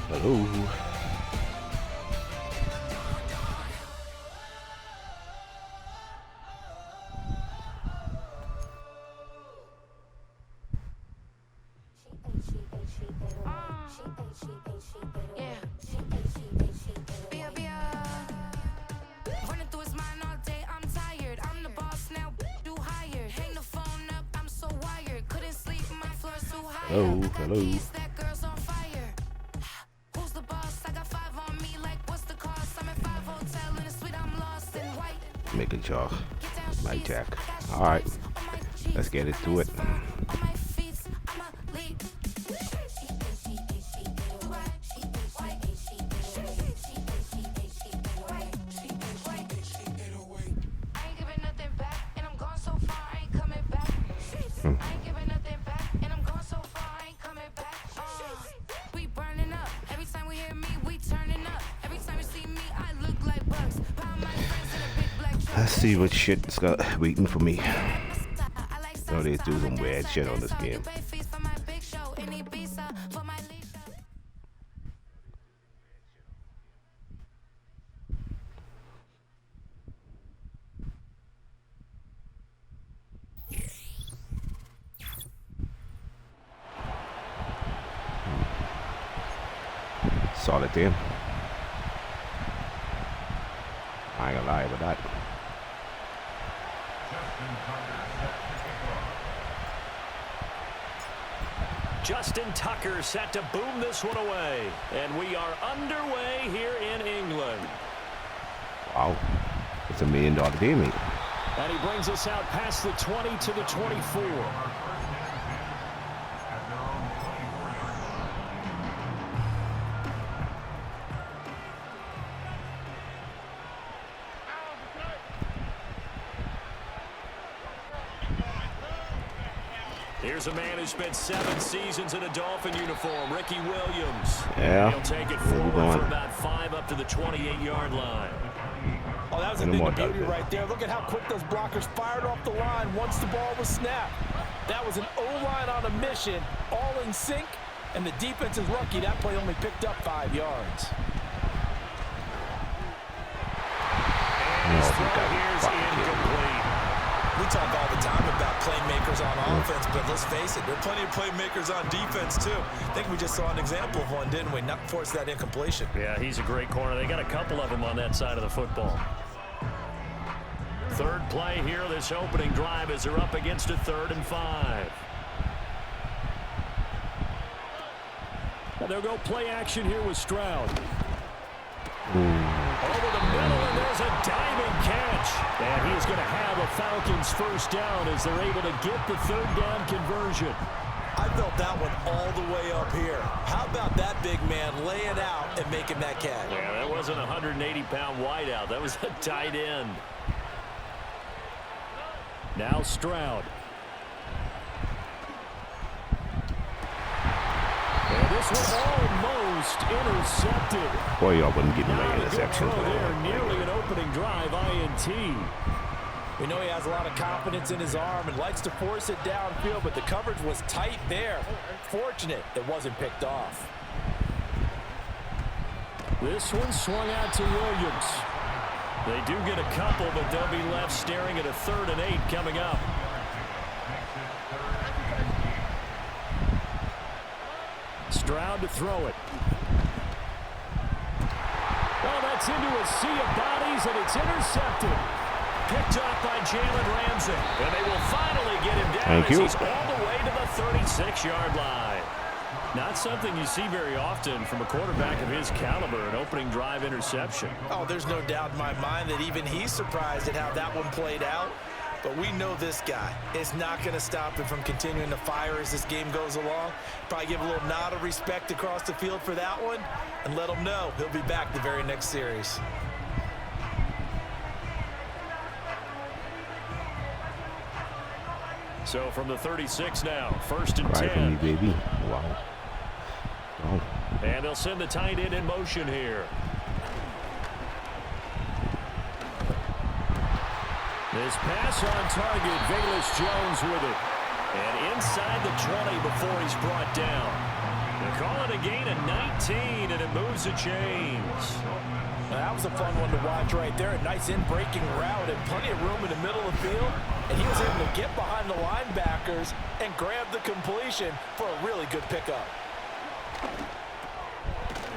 Hello. Hello, hello. Making sure. Mic check. Alright. Let's get into it. Let's see what shit's got waiting for me. So they do some weird shit on this game. Solid team. I ain't gonna lie about that. Justin Tucker set to boom this one away. And we are underway here in England. Wow. It's $1 million game, mate. And he brings us out past the 20 to the 24. Here's a man who spent 7 seasons in a Dolphin uniform, Ricky Williams. Yeah. He'll take it forward for about 5 up to the 28-yard line. Oh, that was a big beauty right there. Look at how quick those blockers fired off the line once the ball was snapped. That was an O-line on a mission, all in sync, and the defense is lucky that play only picked up 5 yards. And his throw here's incomplete. We talk all the time about playmakers on offense, but let's face it, there are plenty of playmakers on defense, too. I think we just saw an example of one, didn't we? Not force that incompletion. Yeah, he's a great corner. They got a couple of them on that side of the football. Third play here, this opening drive, as they're up against a 3rd and 5. And they'll go play action here with Stroud. Over the middle, and there's a diving catch. And he's going to have a Falcons first down as they're able to get the 3rd down conversion. I felt that one all the way up here. How about that big man laying out and making that catch? Yeah, that wasn't a 180-pound wideout. That was a tight end. Now Stroud. And this was almost intercepted. Boy, y'all wouldn't give me my interception. There, nearly an opening drive, INT. We know he has a lot of confidence in his arm and likes to force it downfield, but the coverage was tight there. Fortunate it wasn't picked off. This one swung out to Williams. They do get a couple, but they'll be left staring at a 3rd and 8 coming up. Stroud to throw it. Well, that's into a sea of bodies, and it's intercepted. Picked off by Jalen Ramsey. And they will finally get him down as he's all the way to the 36-yard line. Not something you see very often from a quarterback of his caliber, an opening drive interception. Oh, there's no doubt in my mind that even he's surprised at how that one played out. But we know this guy is not going to stop him from continuing to fire as this game goes along. Probably give a little nod of respect across the field for that one and let him know he'll be back the very next series. So from the 36 now, 1st and 10. Right for me, baby. Wow. Oh. And they'll send the tight end in motion here. This pass on target, Velus Jones with it. And inside the 20 before he's brought down. The Call it a gain of 19, and it moves the chains. That was a fun one to watch right there. A nice in-breaking route and plenty of room in the middle of the field. And he was able to get behind the linebackers and grab the completion for a really good pickup.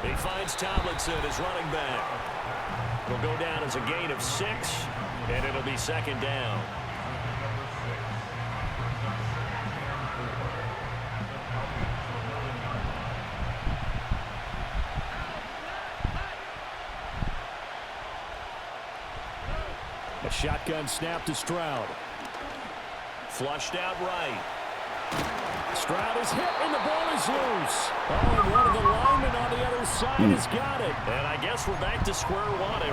He finds Tomlinson as running back. It'll go down as a gain of 6, and it'll be second down. A shotgun snap to Stroud. Flushed out right. Stroud is hit, and the ball is loose. Oh, and one of the linemen on the other side has got it. And I guess we're back to square one. A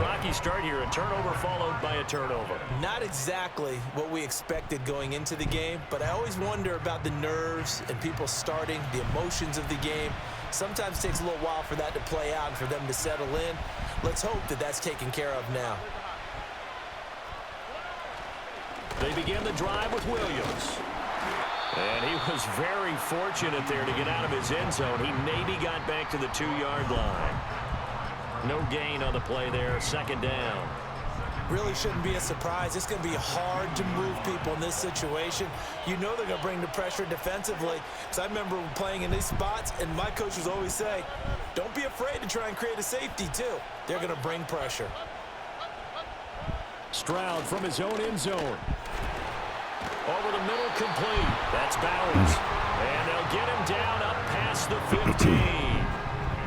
rocky start here. A turnover followed by a turnover. Not exactly what we expected going into the game, but I always wonder about the nerves and people starting, the emotions of the game. Sometimes it takes a little while for that to play out and for them to settle in. Let's hope that that's taken care of now. They begin the drive with Williams. And he was very fortunate there to get out of his end zone. He maybe got back to the 2-yard line. No gain on the play there. Second down. Really shouldn't be a surprise. It's going to be hard to move people in this situation. You know they're going to bring the pressure defensively. Because I remember playing in these spots, and my coaches always say, don't be afraid to try and create a safety, too. They're going to bring pressure. Stroud from his own end zone. Over the middle, complete. That's Bowers. And they'll get him down up past the 15.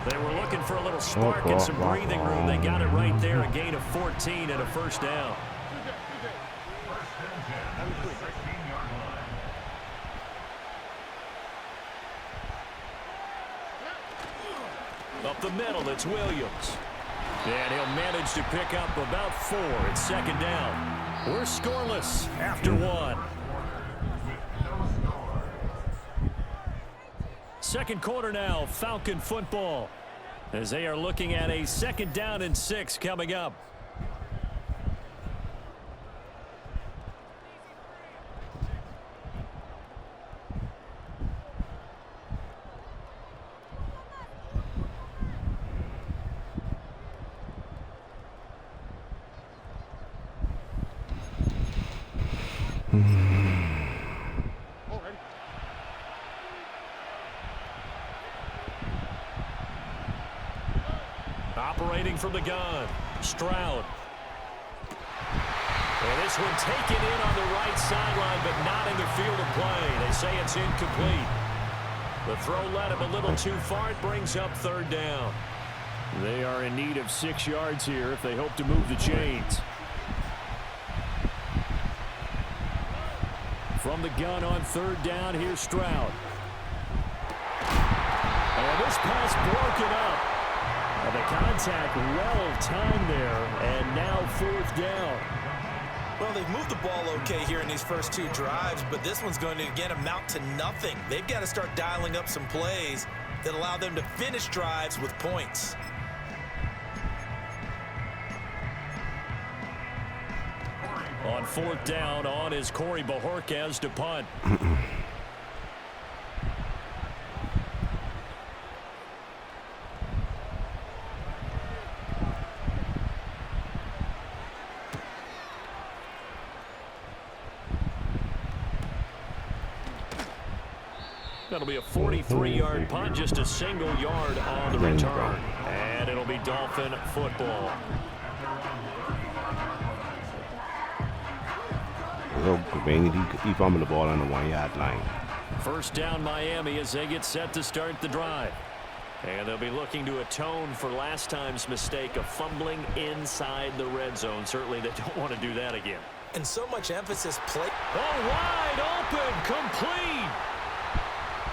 They were looking for a little spark and some breathing room. They got it right there. A gain of 14 and a first down. Up the middle, it's Williams. And he'll manage to pick up about 4. It's second down. We're scoreless after 1. Second quarter now, Falcon football, as they are looking at a second down and 6 coming up. Operating from the gun, Stroud. And this one taken in on the right sideline, but not in the field of play. They say it's incomplete. The throw led him a little too far. It brings up third down. They are in need of 6 yards here if they hope to move the chains. From the gun on third down, here's Stroud. And this pass broken up. The contact well timed there, and now fourth down. Well, they've moved the ball okay here in these first 2 drives, but this one's going to, again, amount to nothing. They've got to start dialing up some plays that allow them to finish drives with points. On fourth down, on is Corey Bajorquez to punt. That'll be a 43-yard punt, just a single yard on the return. And it'll be Dolphin football. He fumbled the ball on the 1-yard line. First down Miami as they get set to start the drive. And they'll be looking to atone for last time's mistake of fumbling inside the red zone. Certainly they don't want to do that again. And so much emphasis play. Oh, wide open, complete.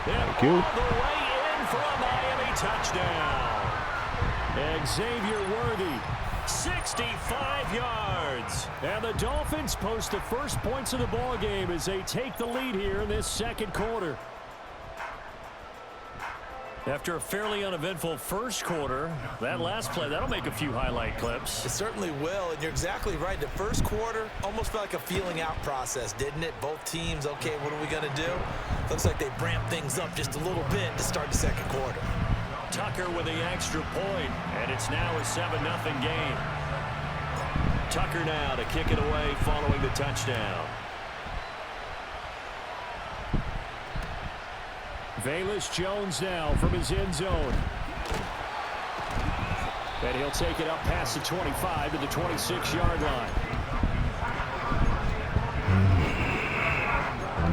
Thank you. All the way in for a Miami touchdown. Xavier Worthy, 65 yards. And the Dolphins post the first points of the ball game as they take the lead here in this second quarter. After a fairly uneventful first quarter, that last play, that'll make a few highlight clips. It certainly will, and you're exactly right. The first quarter almost felt like a feeling out process, didn't it? Both teams, okay, what are we going to do? Looks like they ramped things up just a little bit to start the second with the extra point, and it's now a 7-0 game. Tucker now to kick it away following the touchdown. Velus Jones now from his end zone. And he'll take it up past the 25 to the 26-yard line.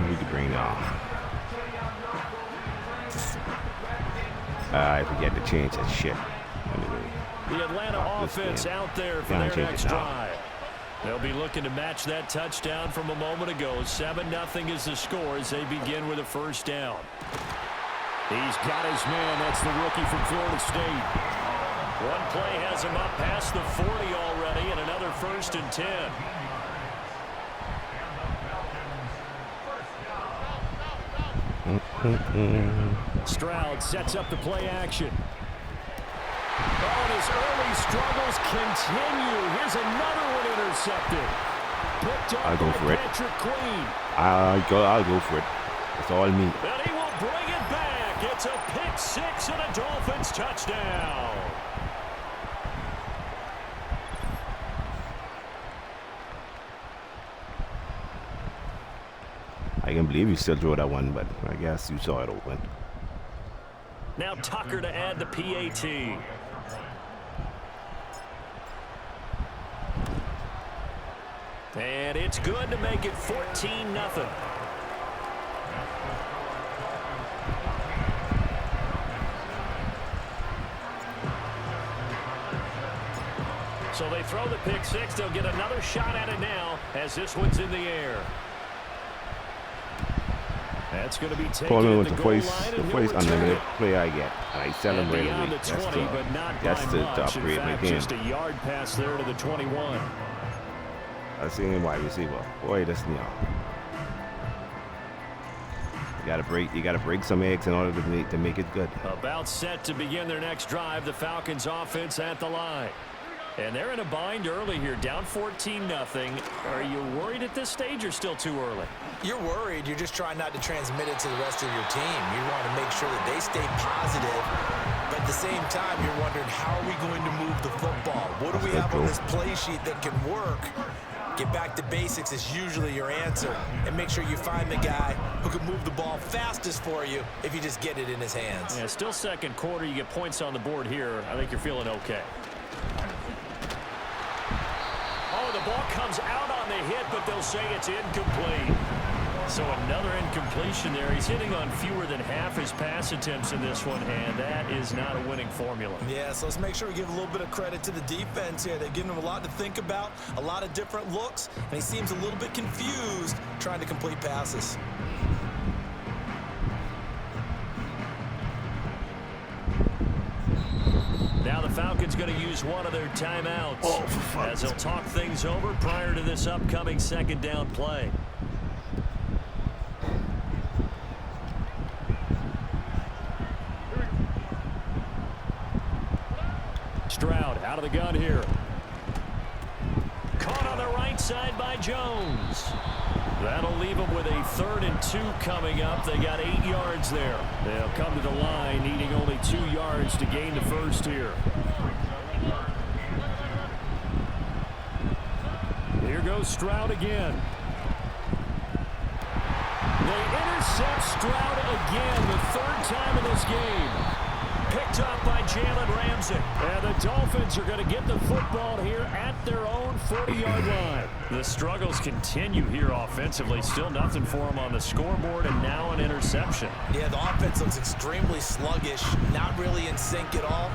We can bring it off. I forget to change that shit. Anyway. The Atlanta offense out there for their next drive. They'll be looking to match that touchdown from a moment ago. 7-0 is the score as they begin with a first down. He's got his man. That's the rookie from Florida State. One play has him up past the 40 already, and another 1st and 10. Stroud sets up the play action. Oh, and his early struggles continue. Here's another one intercepted. Picked up I'll go for it. Patrick Queen. I'll go for it. It's all me. And he will bring it back. It's a pick six and a Dolphins touchdown. I can't believe you still throw that one, but I guess you saw it open. Now Tucker to add the PAT. And it's good to make it 14-0. So they throw the pick six. They'll get another shot at it now as this one's in the air. That's going to be taken Calling at with the the goal first line, and he'll return unlimited it. play I get. And I sell them right Beyond away. the 20, but not by That's the much. upgrade In right fact, there. just a yard pass there to the 21. I see him wide receiver. Boy, that's new. You gotta break some eggs in order to make it good. About set to begin their next drive. The Falcons offense at the line. And they're in a bind early here, down 14-0. Are you worried at this stage or still too early? You're worried. You're just trying not to transmit it to the rest of your team. You want to make sure that they stay positive. But at the same time, you're wondering, how are we going to move the football? What do we have on this play sheet that can work? Get back to basics is usually your answer. And make sure you find the guy who can move the ball fastest for you if you just get it in his hands. Yeah, still second quarter. You get points on the board here. I think you're feeling okay. Oh, the ball comes out on the hit, but they'll say it's incomplete. So another incompletion there. He's hitting on fewer than half his pass attempts in this one, and that is not a winning formula. Yeah, so let's make sure we give a little bit of credit to the defense here. They've given him a lot to think about, a lot of different looks, and he seems a little bit confused trying to complete passes. Now the Falcons going to use one of their timeouts as they'll talk things over prior to this upcoming second down play. Stroud out of the gun here. Caught on the right side by Jones. That'll leave them with a 3rd and 2 coming up. They got 8 yards there. They'll come to the line needing only 2 yards to gain the first here. Here goes Stroud again. They intercept Stroud again, the 3rd time in this game. Picked up by Jalen Ramsey. And the Dolphins are going to get the football here at their own 40-yard line. The struggles continue here offensively. Still nothing for them on the scoreboard, and now an interception. Yeah, the offense looks extremely sluggish, not really in sync at all.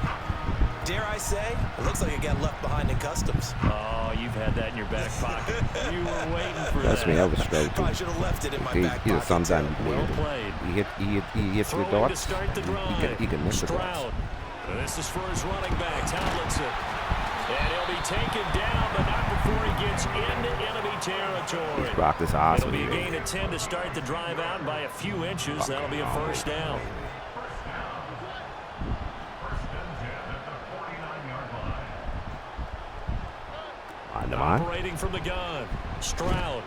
Dare I say, it looks like it got left behind in customs. Oh, you've had that in your back pocket. You were waiting for That's that. me. I was straight. Probably should have left it in my back pocket. Sometimes Well played. he hits the Throwing to dots. start the drive. He can miss the dots. Stroud. This is for his running back, Tomlinson. And he'll be taken down, but not before he gets into enemy territory. He's blocked his ass. It'll be a gain of 10 to start the drive out by a few inches. That'll be a first down. Operating from the gun, Stroud.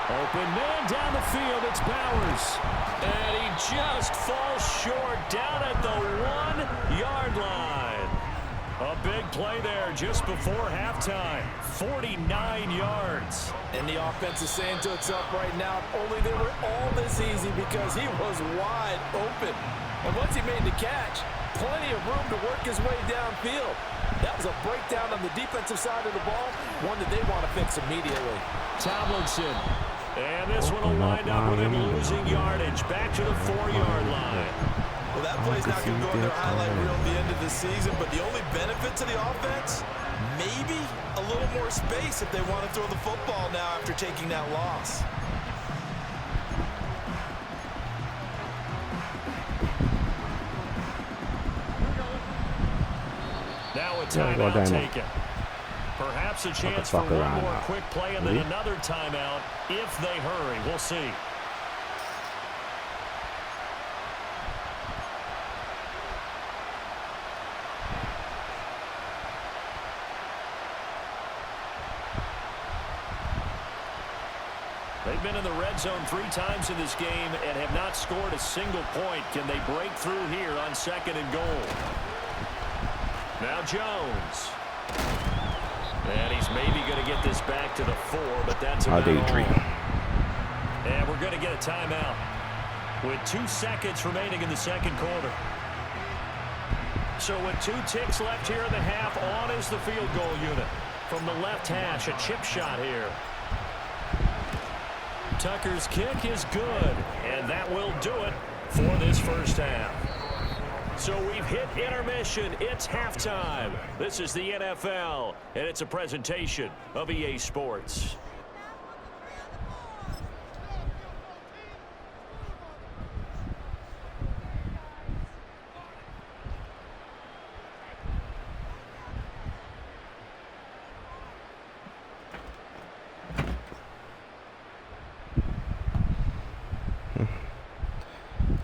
Open man down the field, it's Bowers. And he just falls short down at the 1. big play there just before halftime. 49 yards. And the offense is saying to itself right now, only they were all this easy because he was wide open. And once he made the catch, plenty of room to work his way downfield. That was a breakdown on the defensive side of the ball, one that they want to fix immediately. Tomlinson. And this one will wind up with him losing yardage back to the 4-yard line. Well, that play's not going to go in their highlight reel at the end of the season, but the only benefit to the offense, maybe a little more space if they want to throw the football now after taking that loss. Now a timeout taken. Perhaps a chance for one more quick play and then another timeout if they hurry. We'll see. They've been in the red zone 3 times in this game and have not scored a single point. Can they break through here on 2nd and goal? Now Jones. And he's maybe going to get this back to the 4, but that's about all. And we're going to get a timeout with 2 seconds remaining in the 2nd quarter. So with 2 ticks left here in the half, on is the field goal unit. From the left hash, a chip shot here. Tucker's kick is good, and that will do it for this first half. So we've hit intermission. It's halftime. This is the NFL, and it's a presentation of EA Sports.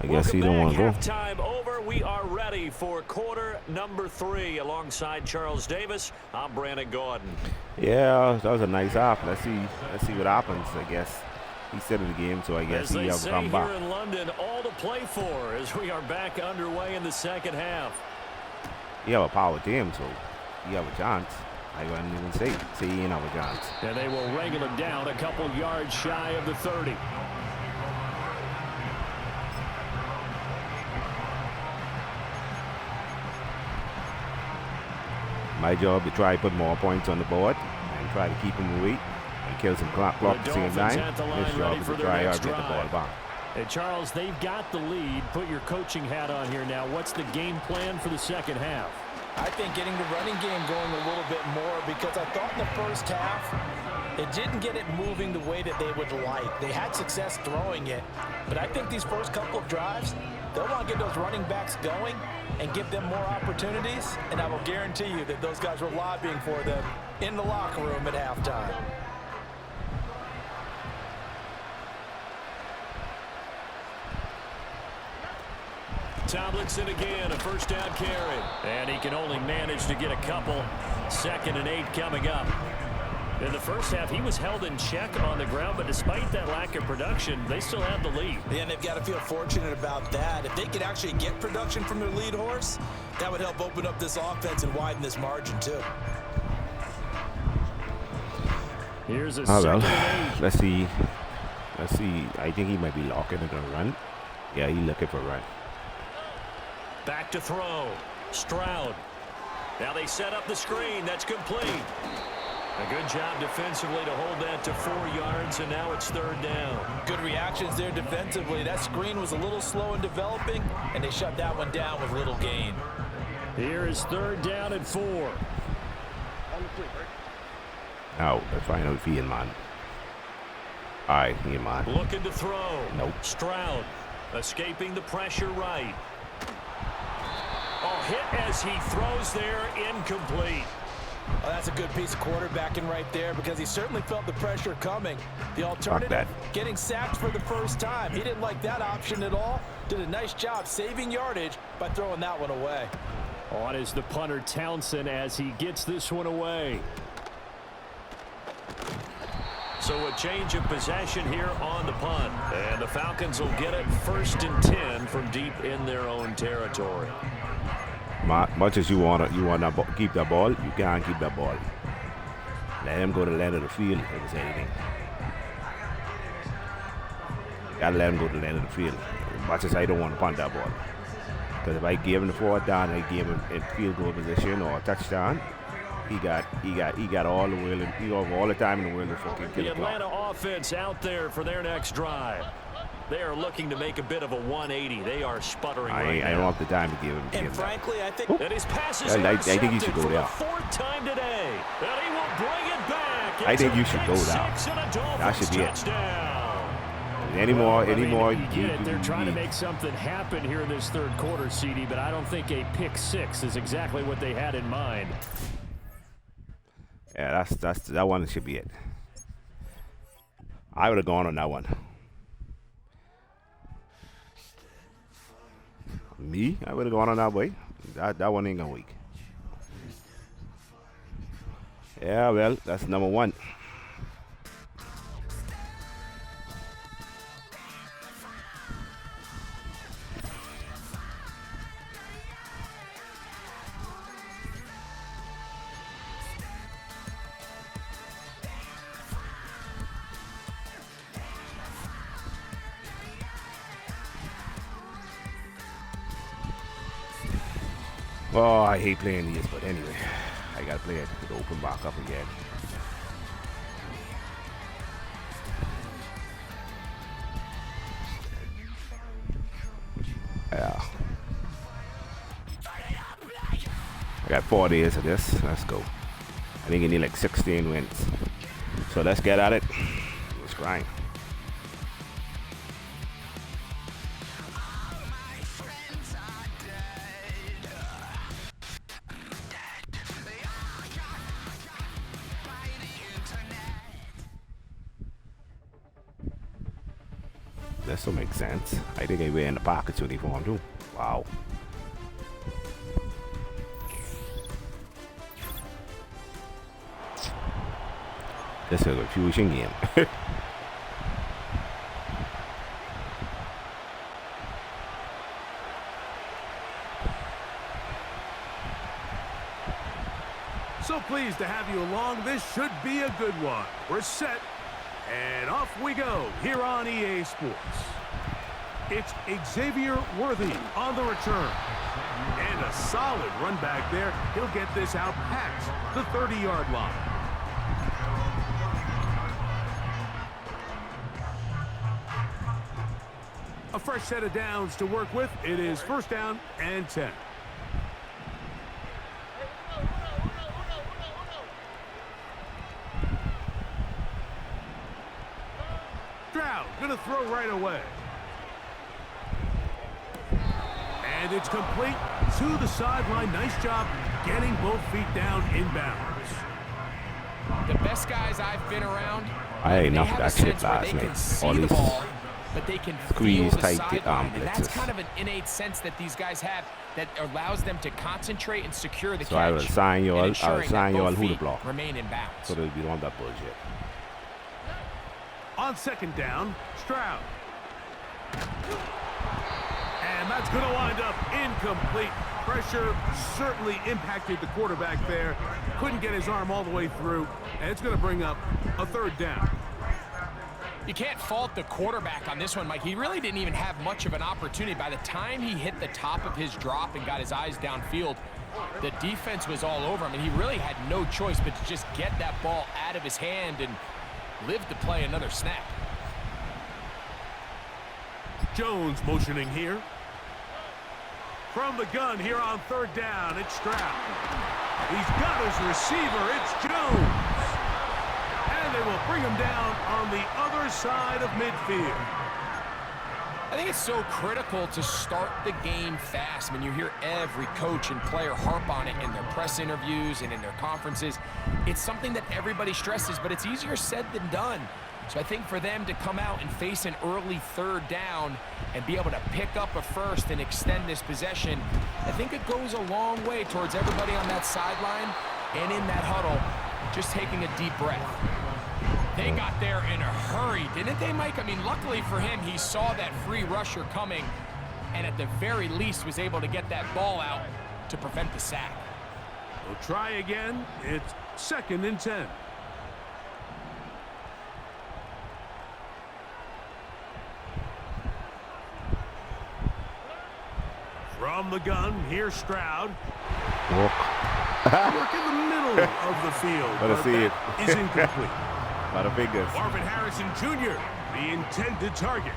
I guess you don't want to go. Halftime over. We are ready for quarter number 3 alongside Charles Davis. I'm Brandon Gordon. Yeah, that was a nice half. Let's see what happens. I guess he said of the game, so I guess he will come back. Here in London, all to play for as we are back underway in the 2nd half. You have a power team, so you have a chance. I wouldn't even say you ain't have a chance. And they will wrangle him down a couple yards shy of the 30. My job to try to put more points on the board and try to keep them away and kill some clock at the same time. This job is to try hard to get the ball back. Hey, Charles, they've got the lead. Put your coaching hat on here now. What's the game plan for the 2nd half? I think getting the running game going a little bit more because I thought in the first half it didn't get it moving the way that they would like. They had success throwing it, but I think these first couple of drives, they'll want to get those running backs going and give them more opportunities, and I will guarantee you that those guys were lobbying for them in the locker room at halftime. Tomlinson again, a first down carry. And he can only manage to get a couple. 2nd and 8 coming up. In the first half, he was held in check on the ground, but despite that lack of production, they still have the lead. Yeah, and they've got to feel fortunate about that. If they could actually get production from their lead horse, that would help open up this offense and widen this margin, too. Here's a 2nd and 8. Let's see. I think he might be locking and going to run. Yeah, he's looking for a run. Back to throw. Stroud. Now they set up the screen. That's complete. A good job defensively to hold that to 4 yards, and now it's 3rd down. Good reactions there defensively. That screen was a little slow in developing, and they shut that one down with little gain. Here is 3rd down and 4. Oh, that's fine out for you, man. All right, you man. Looking to throw. Nope. Stroud escaping the pressure right. Oh, hit as he throws there, incomplete. Well, that's a good piece of quarterbacking right there because he certainly felt the pressure coming. The alternative, getting sacked for the first time. He didn't like that option at all. Did a nice job saving yardage by throwing that one away. On is the punter Townsend as he gets this one away. So a change of possession here on the punt. And the Falcons will get it 1st and 10 from deep in their own territory. Much as you want to keep that ball, you can't keep that ball. Let him go to the end of the field if it's anything. Gotta let him go to the end of the field. As much as I don't want to punt that ball. Because if I give him the 4th down and I give him in field goal position or a touchdown, he got all the will and he got all the time in the world to fucking kill the Atlanta offense out there for their next drive. They are looking to make a bit of a 180. They are sputtering right now. I don't have the time to give him. And frankly, I think that his pass is I think he should go there. The 4th time today. And he will bring it back. I think you should go down. That should be it. Any more? You get it. They're trying to make something happen here in this 3rd quarter, CD, but I don't think a pick 6 is exactly what they had in mind. Yeah, that one should be it. I would have gone on that one. Me? I would have gone on that way. That one ain't gonna work. Yeah, well, that's number 1. Oh, I hate playing these, but anyway, I gotta play it to open back up again. Yeah. I got 4 days of this. Let's go. I think you need like 16 wins. So let's get at it. Let's grind. This will make sense. I think I wear in the pockets uniform too. Wow. This is a confusion game. So pleased to have you along. This should be a good one. We're set. And off we go here on EA Sports. It's Xavier Worthy on the return. And a solid run back there. He'll get this out past the 30-yard line. A fresh set of downs to work with. It is 1st down and 10. Gonna throw right away. And it's complete to the sideline. Nice job getting both feet down inbounds. The best guys I've been around, I ate enough of that shit last night. All these but they can squeeze tight and that's blitzes. kind of an innate sense that these guys have that allows them to concentrate and secure the catch. So I will assign you all who to block. Remain in bounds. So that we don't want that bullshit. On 2nd down, Stroud. And that's going to wind up incomplete. Pressure certainly impacted the quarterback there. Couldn't get his arm all the way through. And it's going to bring up a 3rd down. You can't fault the quarterback on this one, Mike. He really didn't even have much of an opportunity. By the time he hit the top of his drop and got his eyes downfield, the defense was all over him, and he really had no choice but to just get that ball out of his hand and live to play another snap. Jones motioning here. From the gun here on 3rd down, it's Stroud. He's got his receiver, it's Jones. And they will bring him down on the other side of midfield. I think it's so critical to start the game fast. I mean, you hear every coach and player harp on it in their press interviews and in their conferences. It's something that everybody stresses, but it's easier said than done. So I think for them to come out and face an early 3rd down and be able to pick up a 1st and extend this possession, I think it goes a long way towards everybody on that sideline and in that huddle just taking a deep breath. They got there in a hurry, didn't they, Mike? I mean, luckily for him, he saw that free rusher coming and at the very least was able to get that ball out to prevent the sack. We'll try again. It's 2nd and 10. From the gun, here's Stroud. Walk. Work in the middle of the field, Let us but see it. that is incomplete. A lot of fingers. Marvin Harrison Jr., the intended target.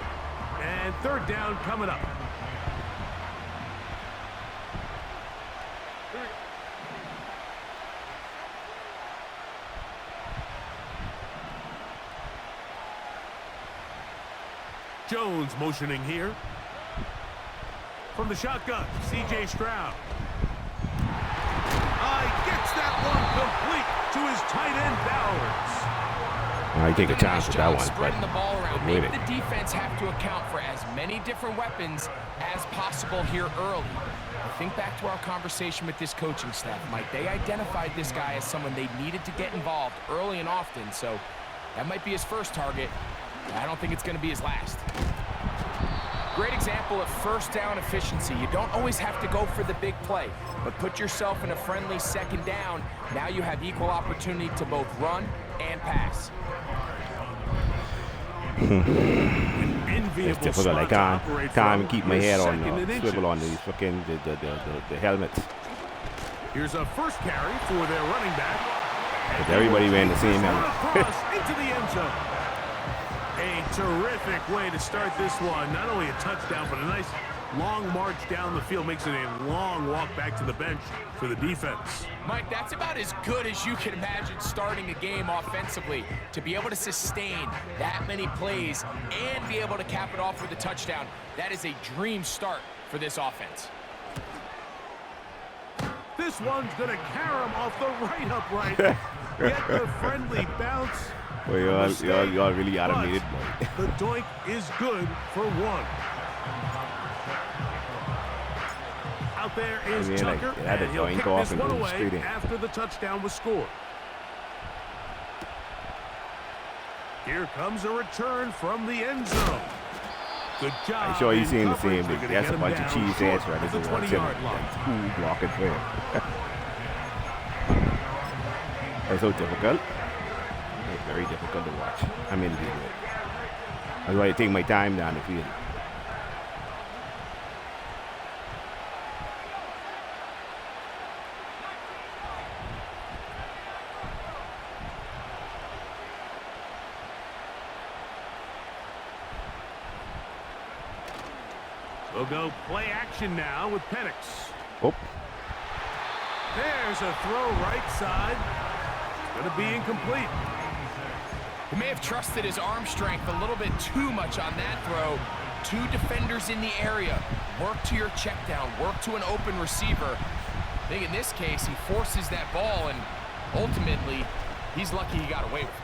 And 3rd down coming up. Jones motioning here. From the shotgun, C.J. Stroud. Gets that one complete to his tight end, Bowers. I take a chance with that one, Spreading the ball around. wait Make it. the defense have to account for as many different weapons as possible here early. I think back to our conversation with this coaching staff, Mike. They identified this guy as someone they needed to get involved early and often, so that might be his first target. I don't think it's going to be his last. Great example of 1st down efficiency. You don't always have to go for the big play, but put yourself in a friendly 2nd down. Now you have equal opportunity to both run and pass. It's difficult. I can't even keep my head on swivel on these fucking the helmets. Here's a first carry for their running back. But everybody ran the same helmet. Across into the end zone. A terrific way to start this one. Not only a touchdown, but a nice long march down the field. Makes it a long walk back to the bench for the defense. Mike, that's about as good as you can imagine starting a game offensively. To be able to sustain that many plays and be able to cap it off with a touchdown, that is a dream start for this offense. This one's going to carry him off the right upright. Get the friendly bounce. Well, y'all really automated, boy. The doink is good for 1. Out there is Tucker, and he'll kick this one away after the touchdown was scored. Here comes a return from the end zone. Good job. I'm sure he's seeing the same thing. thing. That's a bunch of cheese ass right there. The 20-yard line. That's cool blocking for him. That's so difficult. It's very difficult to watch. I mean, to do it. That's why I take my time down the field. We'll go play action now with Penix. Oh. There's a throw right side. It's going to be incomplete. He may have trusted his arm strength a little bit too much on that throw. 2 defenders in the area. Work to your check down. Work to an open receiver. I think in this case, he forces that ball, and ultimately, he's lucky he got away with it.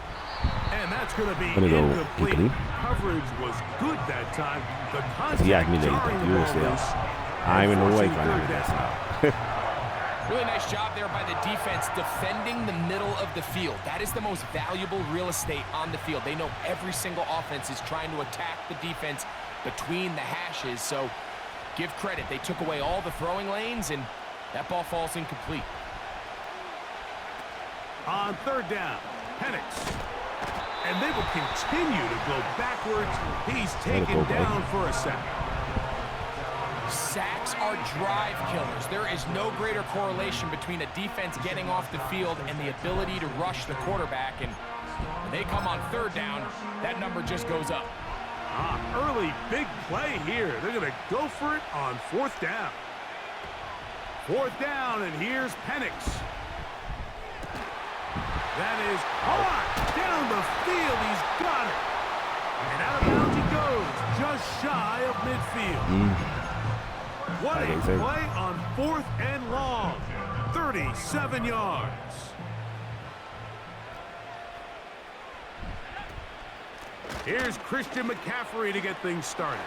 And that's going to be incomplete. Coverage was good that time. The contact jarring the ball loose. I'm in the way for that. Really nice job there by the defense defending the middle of the field. That is the most valuable real estate on the field. They know every single offense is trying to attack the defense between the hashes. So give credit. They took away all the throwing lanes, and that ball falls incomplete. On 3rd down, Penix. And they will continue to go backwards. He's taken down for a sack. Sacks are drive killers. There is no greater correlation between a defense getting off the field and the ability to rush the quarterback. And when they come on 3rd down, that number just goes up. Early big play here. They're going to go for it on 4th down. 4th down, and here's Penix. That is hard down the field. He's got it. And out of bounds he goes, just shy of midfield. What a play on 4th and long. 37 yards. Here's Christian McCaffrey to get things started.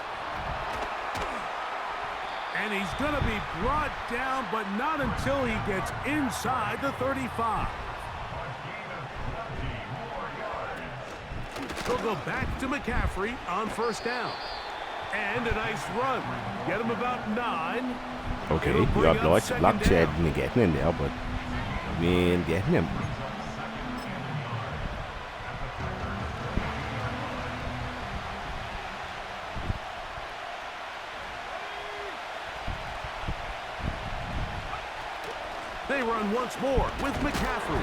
And he's going to be brought down, but not until he gets inside the 35. He'll go back to McCaffrey on 1st down. And a nice run. Get him about 9. Okay, It'll you bring have up bloodshed second down. getting in there, but we ain't getting him. They run once more with McCaffrey.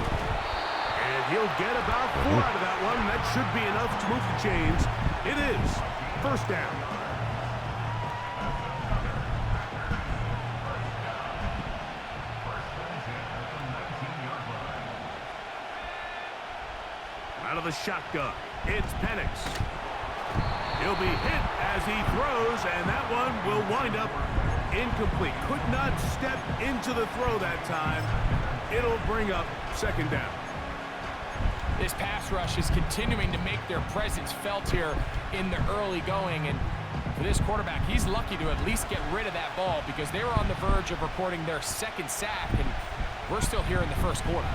And he'll get about 4 out of that one. That should be enough to move the chains. It is first down. Out of the shotgun, it's Penix. He'll be hit as he throws, and that one will wind up incomplete. Could not step into the throw that time. It'll bring up second down. This pass rush is continuing to make their presence felt here in the early going. And for this quarterback, he's lucky to at least get rid of that ball because they were on the verge of recording their second sack, and we're still here in the first quarter.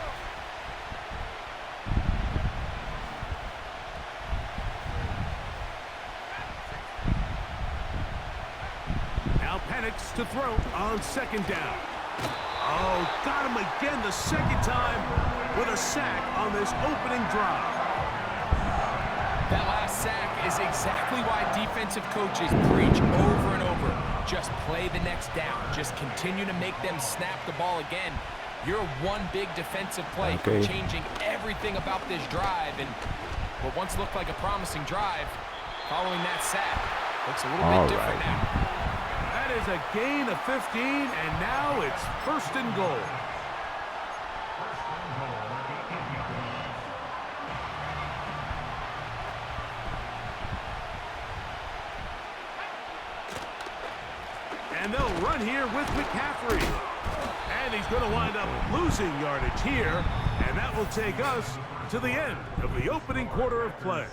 Now Penix to throw on second down. Oh, got him again the second time with a sack on this opening drive. That last sack is exactly why defensive coaches preach over and over. Just play the next down. Just continue to make them snap the ball again. You're one big defensive play for changing everything about this drive. And what once looked like a promising drive, following that sack, looks a little bit different now. That is a gain of 15, and now it's first and goal. And they'll run here with McCaffrey. And he's going to wind up losing yardage here, and that will take us to the end of the opening quarter of play.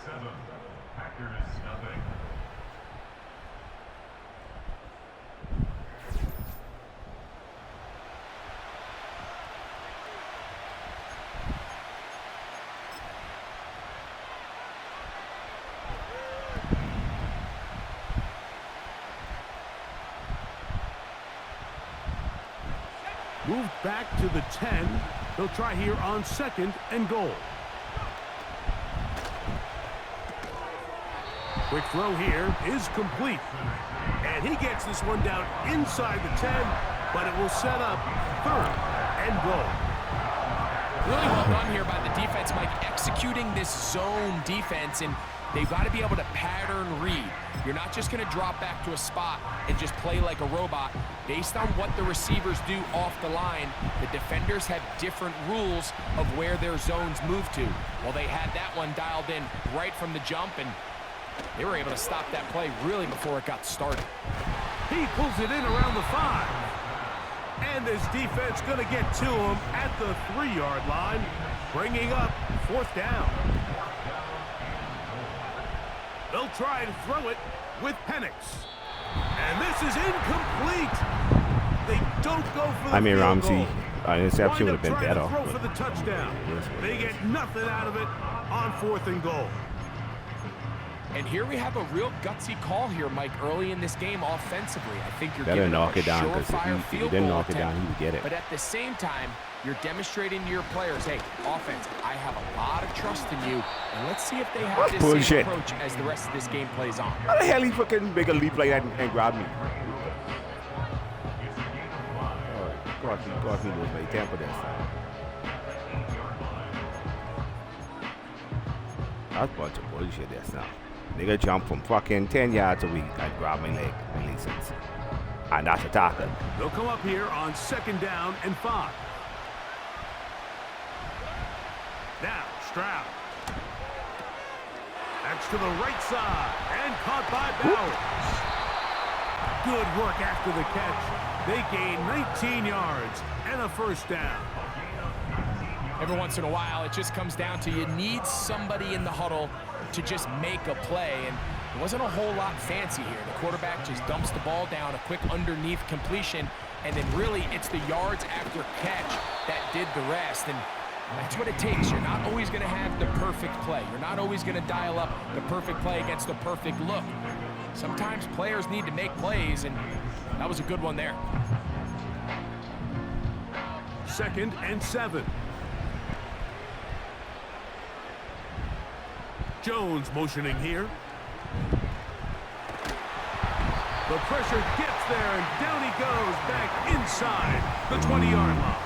Moved back to the 10. They'll try here on second and goal. Quick throw here is complete. And he gets this one down inside the 10, but it will set up third and goal. Really well done here by the defense, Mike, executing this zone defense, and they've got to be able to pattern read. You're not just going to drop back to a spot and just play like a robot. Based on what the receivers do off the line, the defenders have different rules of where their zones move to. Well, they had that one dialed in right from the jump, and they were able to stop that play really before it got started. He pulls it in around the 5. And this defense going to get to him at the 3-yard line, bringing up fourth down. They'll try to throw it with Penix. And this is incomplete. They don't go for the field goal. An interception would have been better. Throw for the touchdown. They get nothing out of it on fourth and goal. And here we have a real gutsy call here, Mike, early in this game offensively. I think you're Better giving knock a it down, because surefire if you field didn't goal knock it down, he would get it. But at the same time, you're demonstrating to your players, hey, offense, I have a lot of trust in you, and let's see if they have this same approach as the rest of this game plays on. How the hell he fucking make a leap like that and grab me? Oh, God, he lose my temper this time. That's a bunch of bullshit this now. Nigga jump from fucking 10 yards away and grab my leg, releases. And that's a tackle. They'll come up here on second down and 5. Now, Stroud. That's to the right side and caught by Bowers. Good work after the catch. They gain 19 yards and a first down. Every once in a while, it just comes down to you need somebody in the huddle to just make a play, and it wasn't a whole lot fancy here. The quarterback just dumps the ball down, a quick underneath completion, and then really it's the yards after catch that did the rest, and that's what it takes. You're not always going to have the perfect play. You're not always going to dial up the perfect play against the perfect look. Sometimes players need to make plays, and that was a good one there. 2nd and 7. Jones motioning here. The pressure gets there, and down he goes back inside the 20-yard line.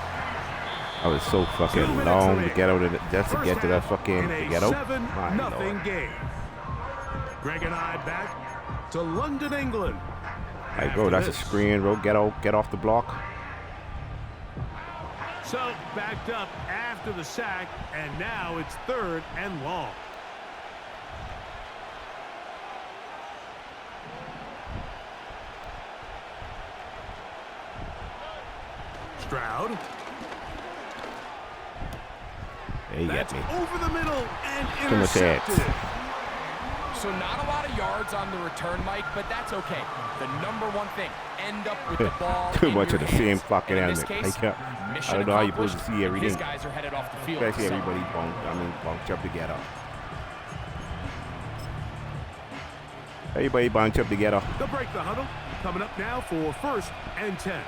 I was so fucking long to get out of it, just to get to that fucking get out. 7-0 game. Greg and I back to London, England. Hey, bro, that's a screen, bro. Get off the block. So backed up after the sack, and now it's 3rd and long. Stroud. There you That's got me. over the middle and Too much intercepted. So not a lot of yards on the return, Mike, but that's okay. The number one thing, end up with the ball. Too in much your of the same hands. fucking And in this element. case, I don't know how you're supposed to see accomplished, everything. These guys are headed off the field. Especially So- everybody bunched up together. Everybody bunched up together. They'll break the huddle. Coming up now for 1st and 10.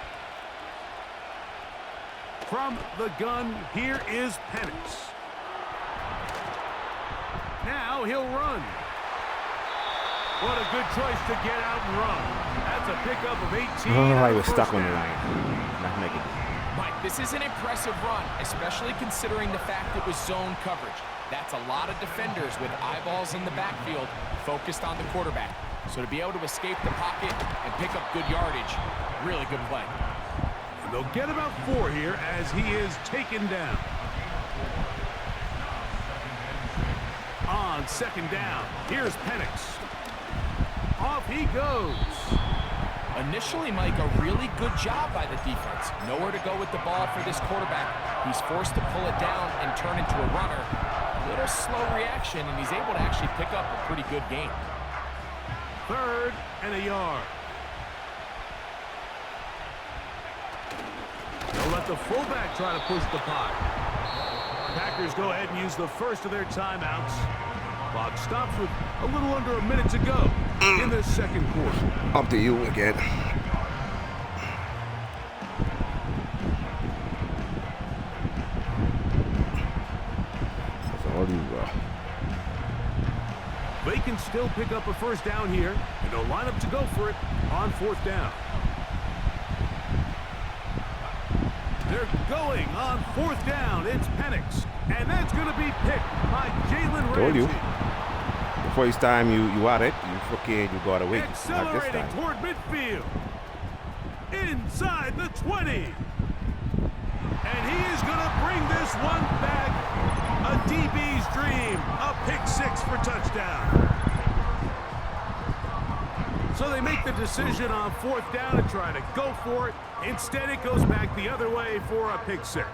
From the gun, here is Penix. Now he'll run. What a good choice to get out and run. That's a pickup of 18. Oh, I was first stuck on the down. line. Not making it. Mike, this is an impressive run, especially considering the fact it was zone coverage. That's a lot of defenders with eyeballs in the backfield focused on the quarterback. So to be able to escape the pocket and pick up good yardage, really good play. And they'll get about 4 here as he is taken down. On 2nd down, here's Penix. Off he goes. Initially, Mike, a really good job by the defense. Nowhere to go with the ball for this quarterback. He's forced to pull it down and turn into a runner. A little slow reaction, and he's able to actually pick up a pretty good gain. 3rd and a yard. They'll let the fullback try to push the pot. Packers go ahead and use the first of their timeouts. Clock stops with a little under a minute to go in the 2nd quarter. Up to you again. That's all you They can still pick up a 1st down here, and they'll line up to go for it on 4th down. They're going on 4th down. It's Penix, and that's going to be picked by Jalen Told you. Ramsey. The first time you at it, you got away. Not this Accelerating time. toward midfield. Inside the 20. And he is going to bring this one back. A DB's dream. A pick 6 for touchdown. So they make the decision on 4th down to try to go for it. Instead, it goes back the other way for a pick 6.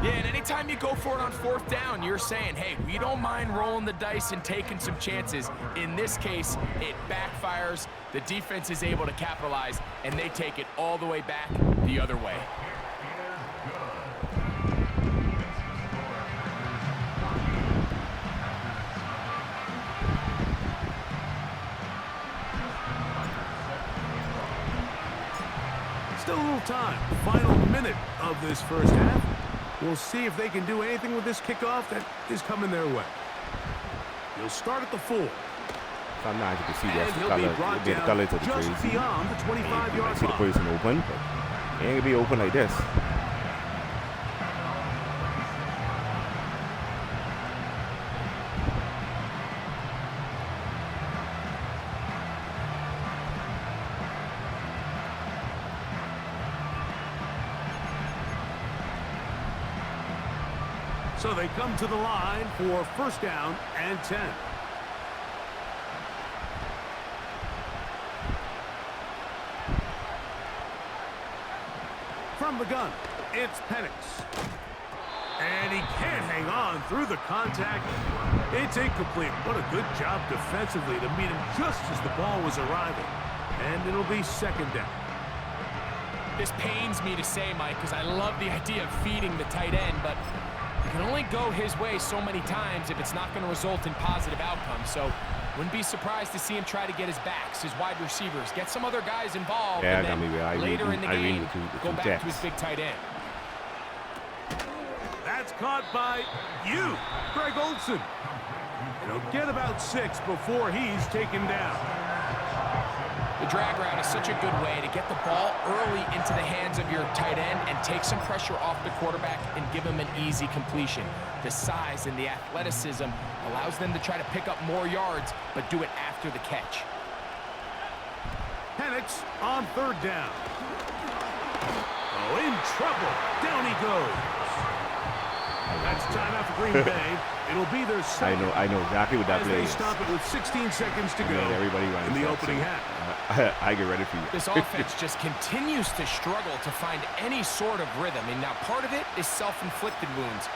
Yeah, and anytime you go for it on 4th down, you're saying, hey, we don't mind rolling the dice and taking some chances. In this case, it backfires. The defense is able to capitalize, and they take it all the way back the other way. Still a little time. Final minute of this 1st half. We'll see if they can do anything with this kickoff that is coming their way. He'll start at the 4. Sometimes you can see And that's the he'll color, be brought the down color to the just crazy. beyond the You 25-yard see the line. person open, but he ain't gonna be open like this. So they come to the line for 1st down and 10. From the gun, it's Penix. And he can't hang on through the contact. It's incomplete. What a good job defensively to meet him just as the ball was arriving. And it'll be 2nd down. This pains me to say, Mike, because I love the idea of feeding the tight end, but you can only go his way so many times if it's not going to result in positive outcomes. So wouldn't be surprised to see him try to get his backs, his wide receivers, get some other guys involved, Yeah, and then I later in the game, the go two back jacks. to his big tight end. It's caught by Greg Olsen. And he'll get about 6 before he's taken down. The drag route is such a good way to get the ball early into the hands of your tight end and take some pressure off the quarterback and give him an easy completion. The size and the athleticism allows them to try to pick up more yards, but do it after the catch. Penix on 3rd down. Oh, in trouble. Down he goes. That's timeout for Green Bay. It'll be their second. I know exactly what that play They is. stop it with 16 seconds to go Everybody in the opening half. I get ready for you. This offense just continues to struggle to find any sort of rhythm. And now part of it is self-inflicted wounds.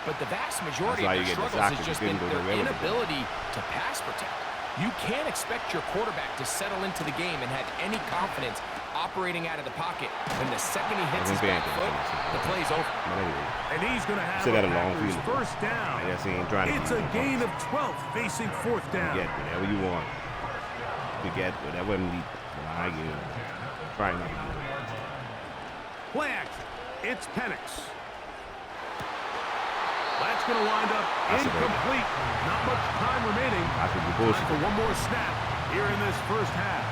But the vast majority of their struggles has just been their inability to pass protect. You can't expect your quarterback to settle into the game and have any confidence operating out of the pocket. And the second he hits his back foot, the play's over. And he's going to have a long Packers first down. It's a gain of 12 facing 4th down. You get whatever you want. You get whatever need. I give. Try not to do it. Play action. It's Penix. That's going to wind up incomplete. Not much time remaining. Time for one more snap here in this first half.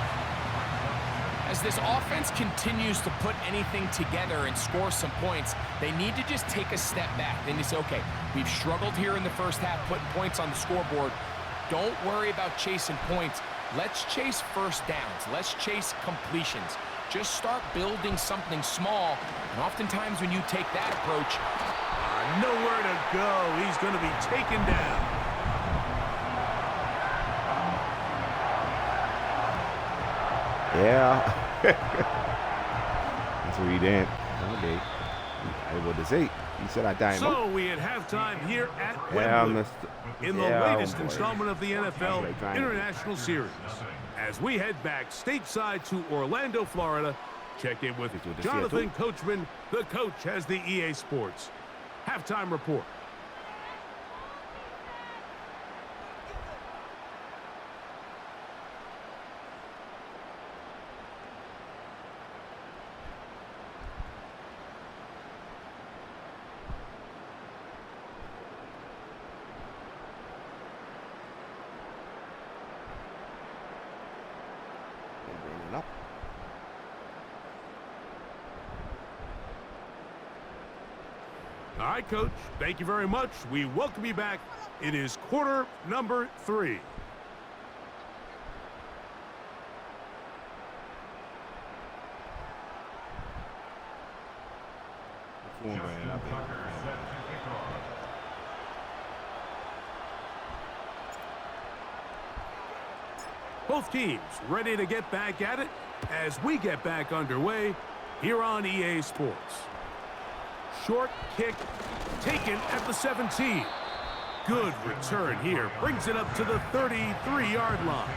As this offense continues to put anything together and score some points, they need to just take a step back. Then they say, okay, we've struggled here in the first half putting points on the scoreboard. Don't worry about chasing points. Let's chase first downs. Let's chase completions. Just start building something small. And oftentimes when you take that approach, nowhere to go. He's going to be taken down. Yeah. That's what he did. Okay. I would say. He said I died. So we had halftime here at Wembley in the latest installment of the NFL International Series. As we head back stateside to Orlando, Florida, check in with Jonathan Coachman. The coach has the EA Sports halftime report. All right, Coach, thank you very much. We welcome you back. It is quarter number 3. Both teams ready to get back at it as we get back underway here on EA Sports. Short kick taken at the 17. Good return here. Brings it up to the 33-yard line.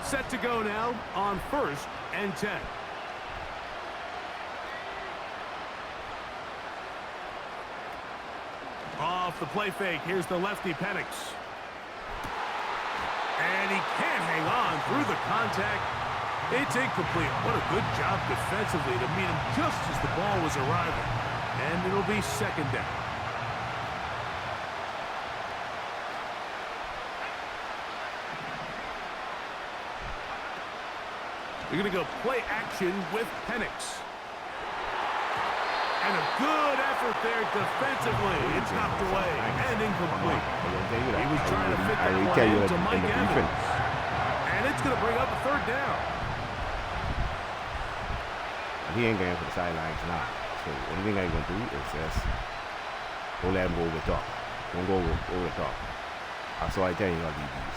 Set to go now on 1st and 10. Off the play fake, here's the lefty Penix. And he can't hang on through the contact. It's incomplete. What a good job defensively to meet him just as the ball was arriving. And it'll be 2nd down. We're going to go play action with Penix. And a good effort there defensively. It's knocked away and incomplete. He was trying to fit that one into Mike Evans. And it's going to bring up a 3rd down. He ain't going for the sidelines now. So the only thing I'm going to do is just don't let him go over the top. Don't go over the top. That's all I tell you, y'all DBs.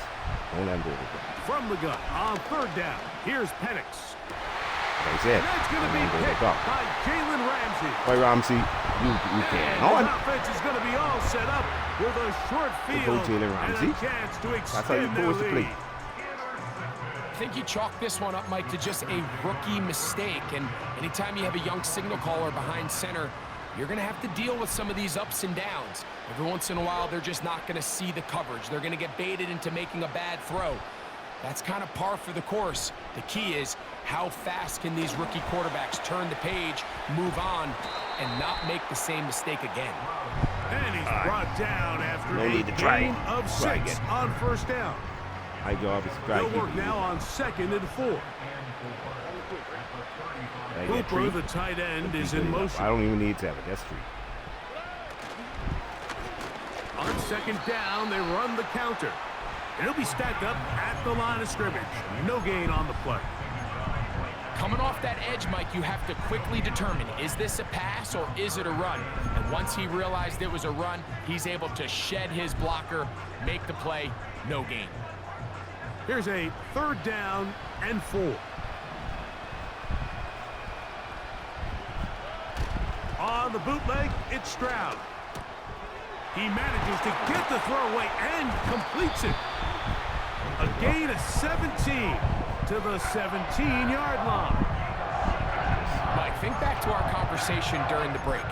Don't let him go over the top. From the gun on 3rd down, here's Penix. That's it. And that's going to be picked by Jalen Ramsey. Boy, Ramsey, you can't. And the offense is going to be all set up with a short field and a chance to extend their lead. I think you chalk this one up, Mike, to just a rookie mistake. And anytime you have a young signal caller behind center, you're going to have to deal with some of these ups and downs. Every once in a while, they're just not going to see the coverage. They're going to get baited into making a bad throw. That's kind of par for the course. The key is how fast can these rookie quarterbacks turn the page, move on, and not make the same mistake again. And he's brought down after No a need to try gain it. of Try 6 again. on first down. My job is to try They'll to keep work it now moving. on 2nd and 4. I get Cooper, 3. the tight end, is Good in enough. motion. I don't even need 7. That's 3. On 2nd down, they run the counter. And he'll be stacked up at the line of scrimmage. No gain on the play. Coming off that edge, Mike, you have to quickly determine, is this a pass or is it a run? And once he realized it was a run, he's able to shed his blocker, make the play, no gain. Here's a 3rd down and 4. On the bootleg, it's Stroud. He manages to get the throw away and completes it. A gain of 17 to the 17-yard line. Mike, think back to our conversation during the break.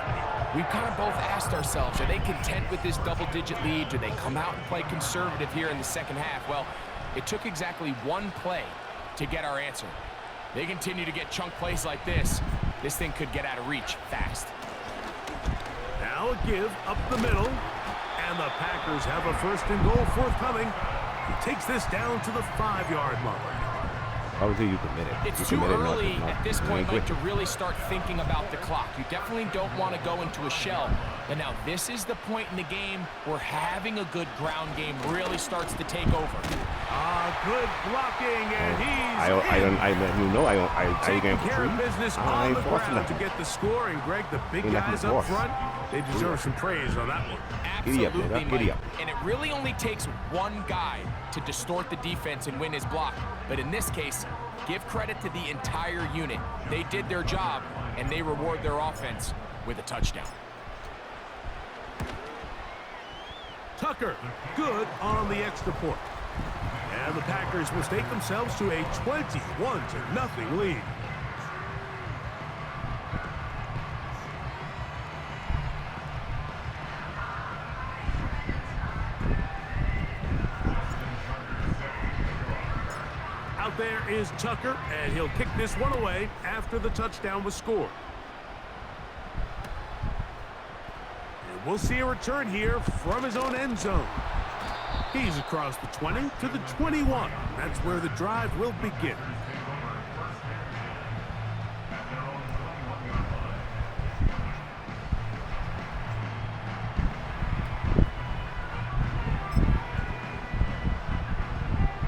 We've kind of both asked ourselves, are they content with this double-digit lead? Do they come out and play conservative here in the second half? Well, it took exactly one play to get our answer. They continue to get chunk plays like this. This thing could get out of reach fast. Now a give up the middle, and the Packers have a 1st and goal forthcoming. He takes this down to the 5-yard line. I would say you committed. It's You too committed early nothing. at this You point, ain't Mike, to quitting. really start thinking about the clock. You definitely don't want to go into a shell. But now this is the point in the game where having a good ground game really starts to take over. Good blocking, and he's I let you know I taking ain't care of business I on ain't the forcing ground to nothing. get the score. And Greg, the big Ain't nothing guys to up force. front, they deserve some praise on that one. Giddy up, Absolutely, nigga. Giddy Mike. up. And it really only takes one guy to distort the defense and win his block. But in this case, give credit to the entire unit. They did their job, and they reward their offense with a touchdown. Tucker, good on the extra point. And the Packers will stake themselves to a 21-0 lead. Out there is Tucker, and he'll kick this one away after the touchdown was scored. And we'll see a return here from his own end zone. He's across the 20 to the 21. That's where the drive will begin.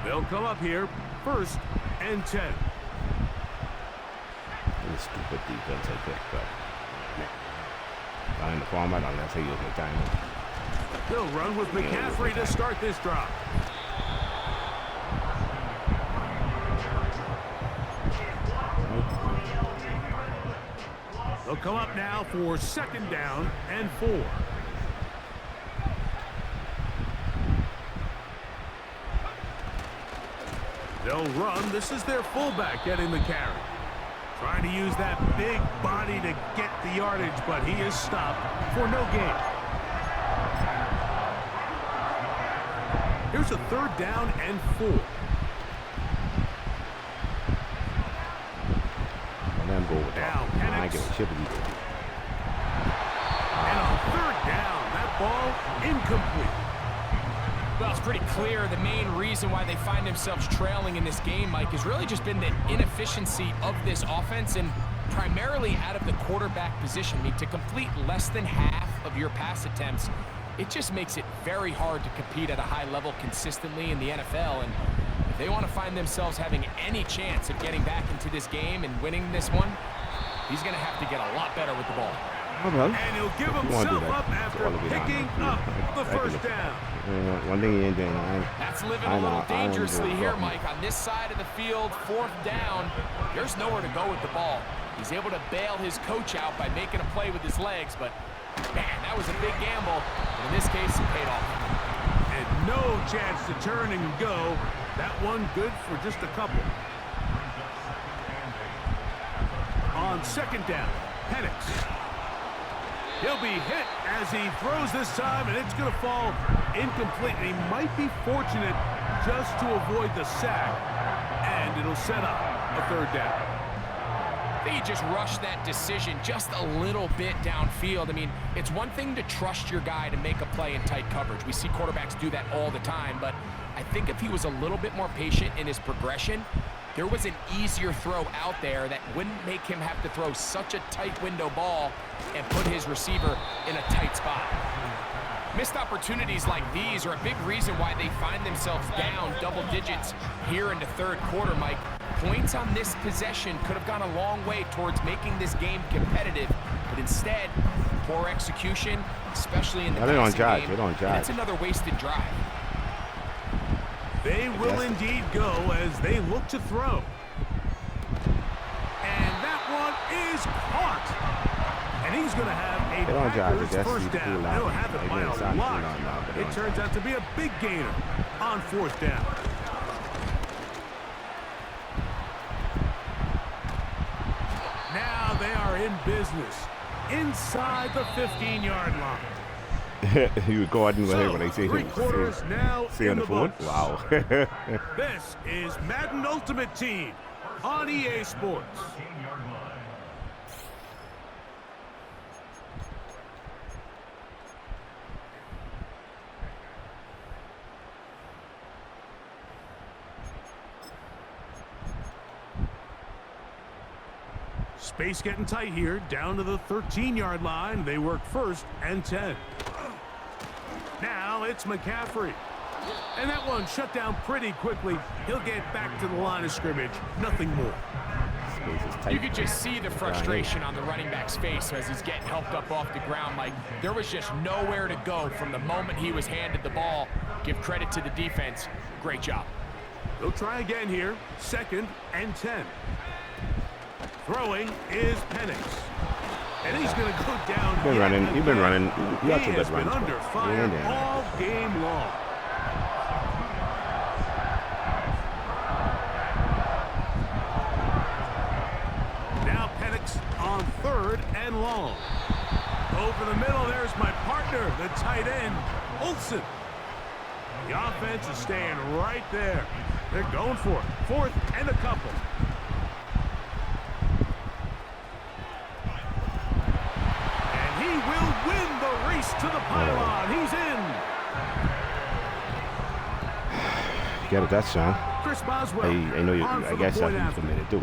They'll come up here, 1st and 10. This stupid defense I picked, but find the format unless he uses the time. They'll run with McCaffrey to start this drive. They'll come up now for 2nd down and 4. They'll run. This is their fullback getting the carry. Trying to use that big body to get the yardage, but he is stopped for no gain. Here's a 3rd down and 4. And then go with Now, that. I Penix. give a shit if you do. And on 3rd down, that ball incomplete. Well, it's pretty clear the main reason why they find themselves trailing in this game, Mike, has really just been the inefficiency of this offense and primarily out of the quarterback position. I mean, to complete less than half of your pass attempts, it just makes it very hard to compete at a high level consistently in the NFL. And if they want to find themselves having any chance of getting back into this game and winning this one, he's going to have to get a lot better with the ball. Well, And he'll give if you wanna do himself that, up after all the way down picking there. up the I can 1st look. down. One thing he ain't doing, That's living I a little know, I don't dangerously give a here, fuck. Mike. On this side of the field, 4th down, there's nowhere to go with the ball. He's able to bail his coach out by making a play with his legs, but, man, that was a big gamble. And in this case, it paid off. And no chance to turn and go. That one good for just a couple. On 2nd down, Penix. He'll be hit as he throws this time, and it's going to fall incomplete. And he might be fortunate just to avoid the sack, and it'll set up a third down. I think he just rushed that decision just a little bit downfield. I mean, it's one thing to trust your guy to make a play in tight coverage. We see quarterbacks do that all the time, but I think if he was a little bit more patient in his progression, there was an easier throw out there that wouldn't make him have to throw such a tight window ball and put his receiver in a tight spot. Missed opportunities like these are a big reason why they find themselves down double digits here in the third quarter, Mike. Points on this possession could have gone a long way towards making this game competitive, but instead, poor execution, especially in the passing game, and that's another wasted drive. They will indeed go as they look to throw. And that one is caught. And he's going to have a Packers first down. They'll have it by a lot. It turns out to be a big gainer on fourth down. Now they are in business inside the 15-yard line. You recording with him when they see him? See on the phone? Wow. This is Madden Ultimate Team on EA Sports. Space getting tight here, down to the 13-yard line. They work first and 10. Now it's McCaffrey. And that one shut down pretty quickly. He'll get back to the line of scrimmage. Nothing more. You could just see the frustration on the running back's face as he's getting helped up off the ground. Like, there was just nowhere to go from the moment he was handed the ball. Give credit to the defense. Great job. They'll try again here. Second and 10. Throwing is Penix. And he's going to go down. You've been running. He has been under fire all game long. Now Penix on third and long. Over the middle, there's my partner, the tight end, Olsen. The offense is staying right there. They're going for it. Fourth and a couple. He will win the race to the pylon. He's in. Get a touchdown. Chris Boswell. I know you. I guess that's what he's committed to.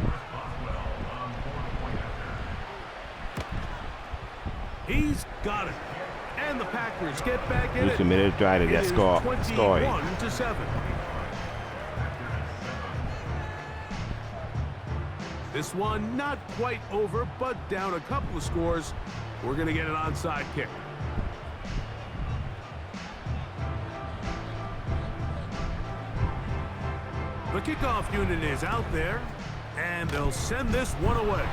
He's got it. And the Packers get back in it. He's committed to try to get score. 21-7. This one not quite over, but down a couple of scores. We're going to get an onside kick. The kickoff unit is out there, and they'll send this one away.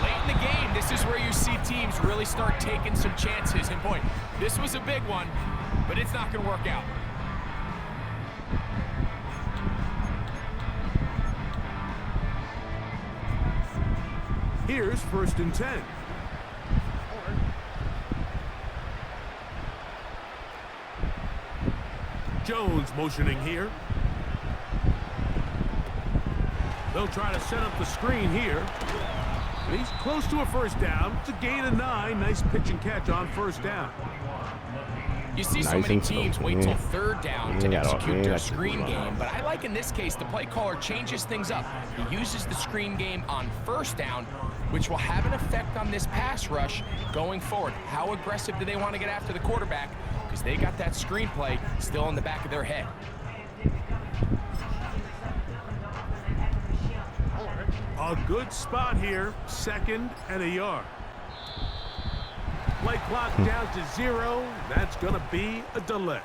Late in the game, this is where you see teams really start taking some chances. And boy, this was a big one, but it's not going to work out. Here's first and 10. Jones motioning here. They'll try to set up the screen here. He's close to a first down. It's a gain of 9. Nice pitch and catch on first down. You see so many teams wait till third down to execute their screen game, but I like in this case the play caller changes things up. He uses the screen game on first down, which will have an effect on this pass rush going forward. How aggressive do they want to get after the quarterback? Because they got that screen play still in the back of their head. A good spot here, second and a yard. Play clock down to 0. That's going to be a delay.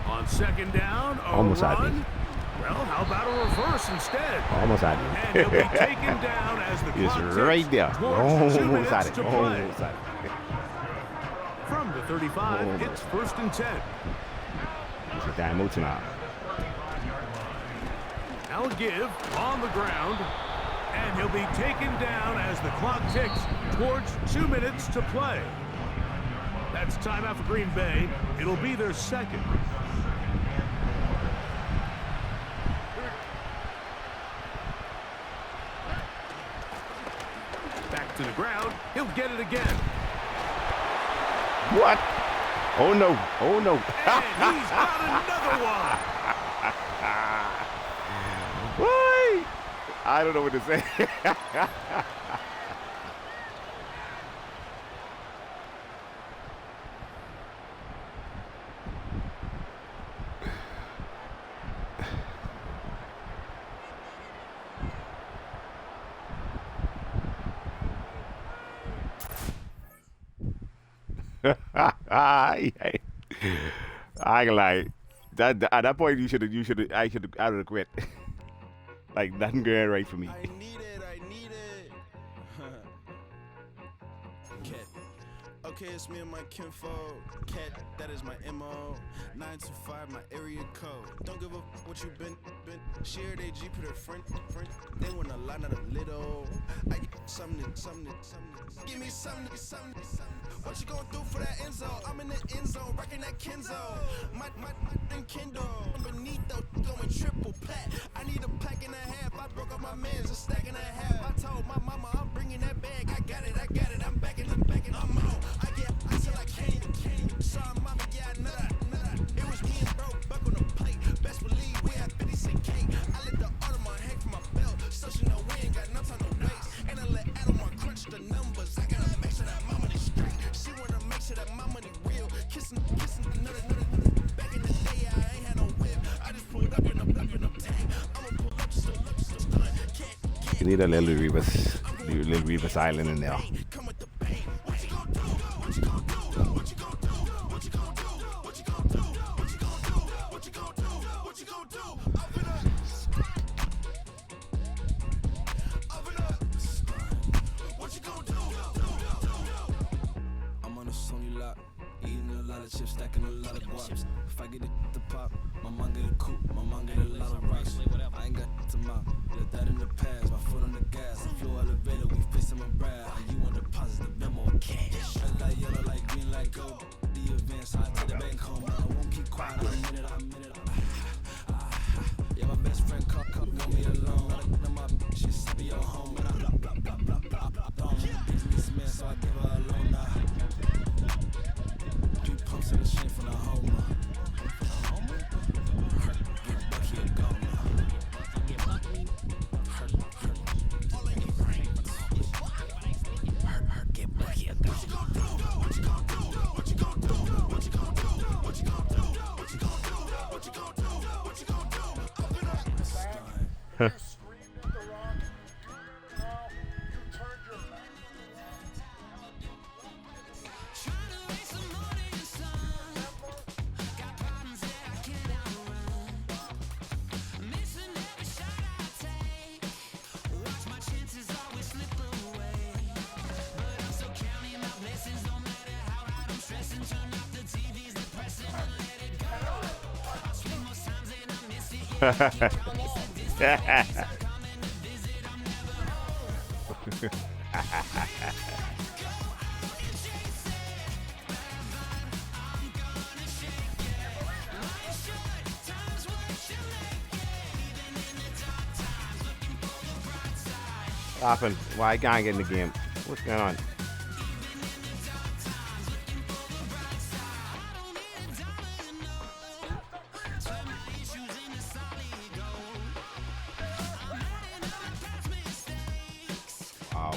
On second down, almost run. Well, how about a reverse instead? Almost had me. And he'll be taken down as the clock right there. Almost had it. Almost had it. 35, it's 1st and 10. It's a timeout now. Now a give on the ground, and he'll be taken down as the clock ticks towards 2 minutes to play. That's timeout for Green Bay. It'll be their second. Back to the ground. He'll get it again. What? Oh, no. Oh, no. And he's got another one. Why? I don't know what to say. I ain't gonna lie. At that point, I should have quit. Like nothing going right for me. I need it. Cat. Okay, it's me and my kinfolk. Cat, that is my MO. 925, my area code. Don't give a what you been. Share they G, put her friend. They want a lot, not a little. I get something. Give me something. What you gonna do for that end zone? I'm in the end zone, rocking that Kenzo. My Kindle. Beneath though, going triple plat. I need a pack and a half. I broke up my man's a stack and a half. I told my mama I'm bringing that bag. I got it. I'm back and I'm out. I get till I can't. Sorry, mama, yeah, I know that. It was me and bro, buck on the plate. Best believe we had 56 cake. I let the Audemars hang from my belt, so she know we ain't got no time to waste. And I let Audemars crunch the numbers. I gotta make sure that my money straight. She wanna make sure that my money real. Kissing another. Back in the day, I ain't had no whip. I just pulled up in a tank. I'ma pull up just to look stunned. You need a little Revis Island in there. Come with the bang. What you gonna do? What you gonna do? What you gonna do? What you gonna do? What you gonna do? What you gonna do? What you gonna do? What you gonna do? Up and up. What you gonna do? I'm on a Sony lot, eating a lot of chips, stacking a lot of guaps. If I get it to pop, my mom get a coupe, my mom get a lot of rocks. I ain't got to mop, let that in the past. My foot on the gas, I flew elevator, we facing my brad. You want deposit the memo cash? Red light, yellow light, green light, gold. The events, I take the bank home. I won't keep quiet, I'm in it. Yeah, my best friend come, leave me alone. Now my bitches be your home, and I blah. Don't this man, so I give her a loan now. 3 pumps in the chain from the home. Get Bucky and go now. Hurt. All in your brain. Hurt. Get Bucky and go. What you gonna do? What you gonna do? What you gonna do? What you gonna do? What you gonna do? What you gonna do? What you gonna do? What you gonna do? Up and up. You screamed at the rock. Now you turned your back. Laughing. Why I can't get in the game? What's going on? Wow.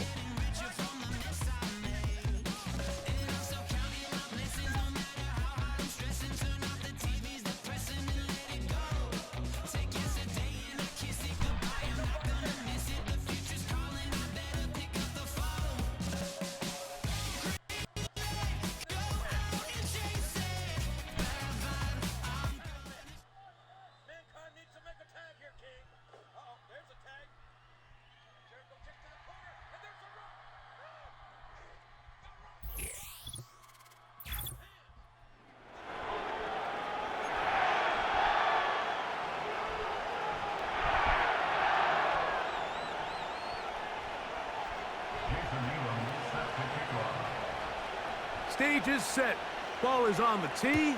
stage is set. Ball is on the tee,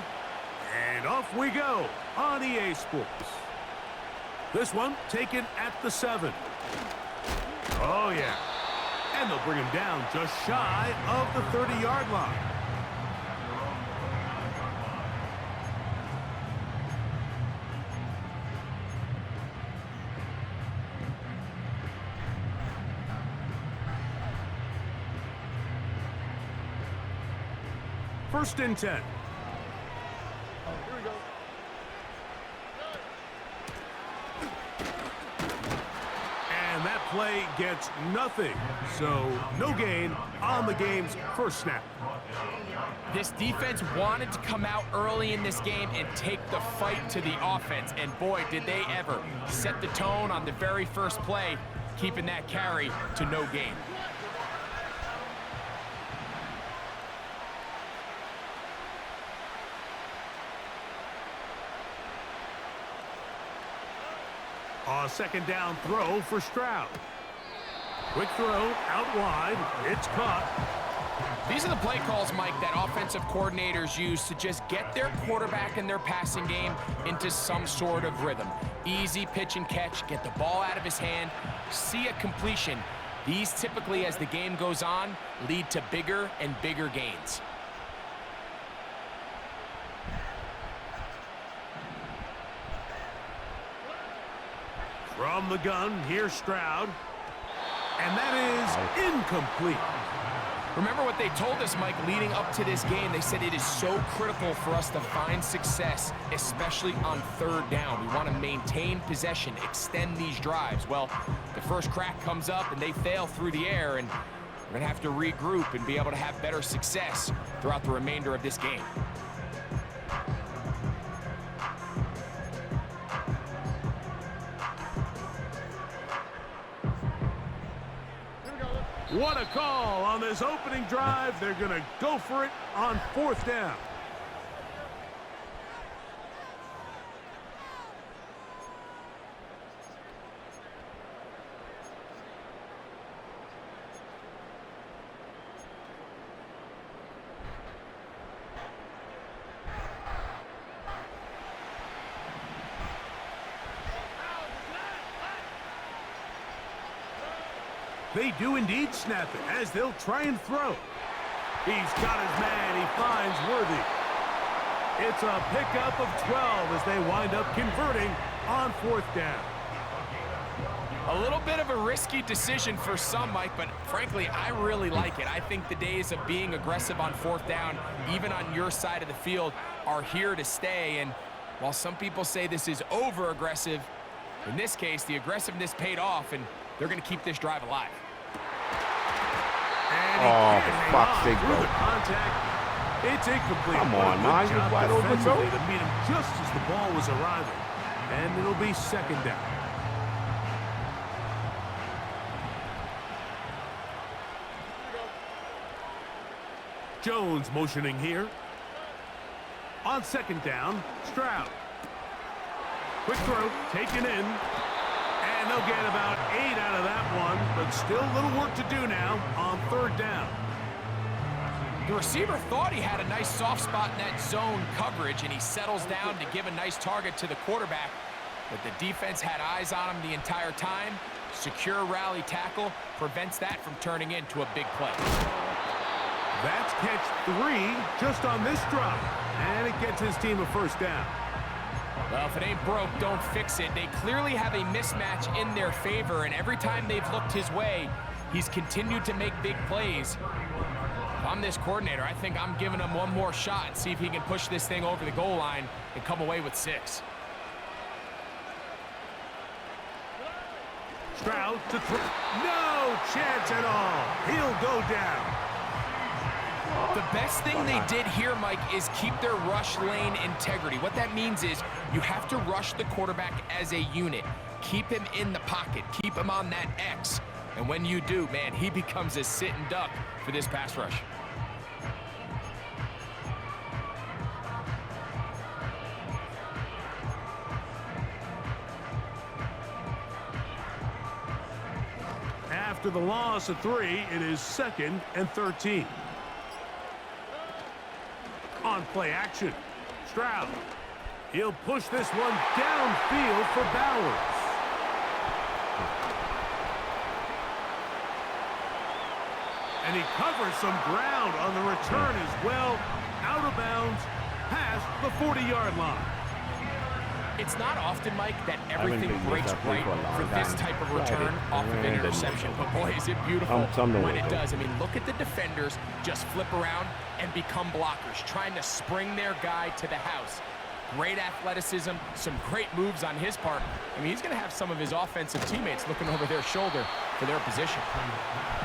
and off we go on EA Sports. This one taken at the 7. Oh, yeah. And they'll bring him down just shy of the 30-yard line. First and 10. And that play gets nothing. So no gain on the game's first snap. This defense wanted to come out early in this game and take the fight to the offense. And boy, did they ever set the tone on the very first play, keeping that carry to no gain. A second down throw for Stroud. Quick throw out wide. It's caught. These are the play calls, Mike, that offensive coordinators use to just get their quarterback and their passing game into some sort of rhythm. Easy pitch and catch, get the ball out of his hand, see a completion. These typically, as the game goes on, lead to bigger and bigger gains. From the gun, here's Stroud. And that is incomplete. Remember what they told us, Mike, leading up to this game. They said it is so critical for us to find success, especially on third down. We want to maintain possession, extend these drives. Well, the first crack comes up and they fail through the air, and we're going to have to regroup and be able to have better success throughout the remainder of this game. What a call on this opening drive. They're going to go for it on fourth down. They do indeed snap it as they'll try and throw. He's got his man. He finds Worthy. It's a pickup of 12 as they wind up converting on fourth down. A little bit of a risky decision for some, Mike, but frankly, I really like it. I think the days of being aggressive on fourth down, even on your side of the field, are here to stay. And while some people say this is over-aggressive, in this case, the aggressiveness paid off, and they're going to keep this drive alive. Oh, for fuck's sake, bro. It's incomplete. Come on, man. You're wide open, bro. To meet him just as the ball was arriving. And it'll be second down. Jones motioning here. On second down, Stroud. Quick throw, taken in. And they'll get about 8 out of that one, but still a little work to do now on third down. The receiver thought he had a nice soft spot in that zone coverage, and he settles down to give a nice target to the quarterback. But the defense had eyes on him the entire time. Secure rally tackle prevents that from turning into a big play. That's catch 3 just on this drive, and it gets his team a first down. Well, if it ain't broke, don't fix it. They clearly have a mismatch in their favor, and every time they've looked his way, he's continued to make big plays. If I'm this coordinator, I think I'm giving him one more shot and see if he can push this thing over the goal line and come away with 6. Stroud to throw. No chance at all. He'll go down. The best thing they did here, Mike, is keep their rush lane integrity. What that means is you have to rush the quarterback as a unit. Keep him in the pocket. Keep him on that X. And when you do, man, he becomes a sitting duck for this pass rush. After the loss of 3, it is 2nd and 13. On play action, Stroud. He'll push this one downfield for Bowers. And he covers some ground on the return as well. Out of bounds, past the 40-yard line. It's not often, Mike, that everything breaks right for this type of return off of an interception. But boy, is it beautiful when it does. I mean, look at the defenders just flip around and become blockers, trying to spring their guy to the house. Great athleticism, some great moves on his part. I mean, he's going to have some of his offensive teammates looking over their shoulder for their position.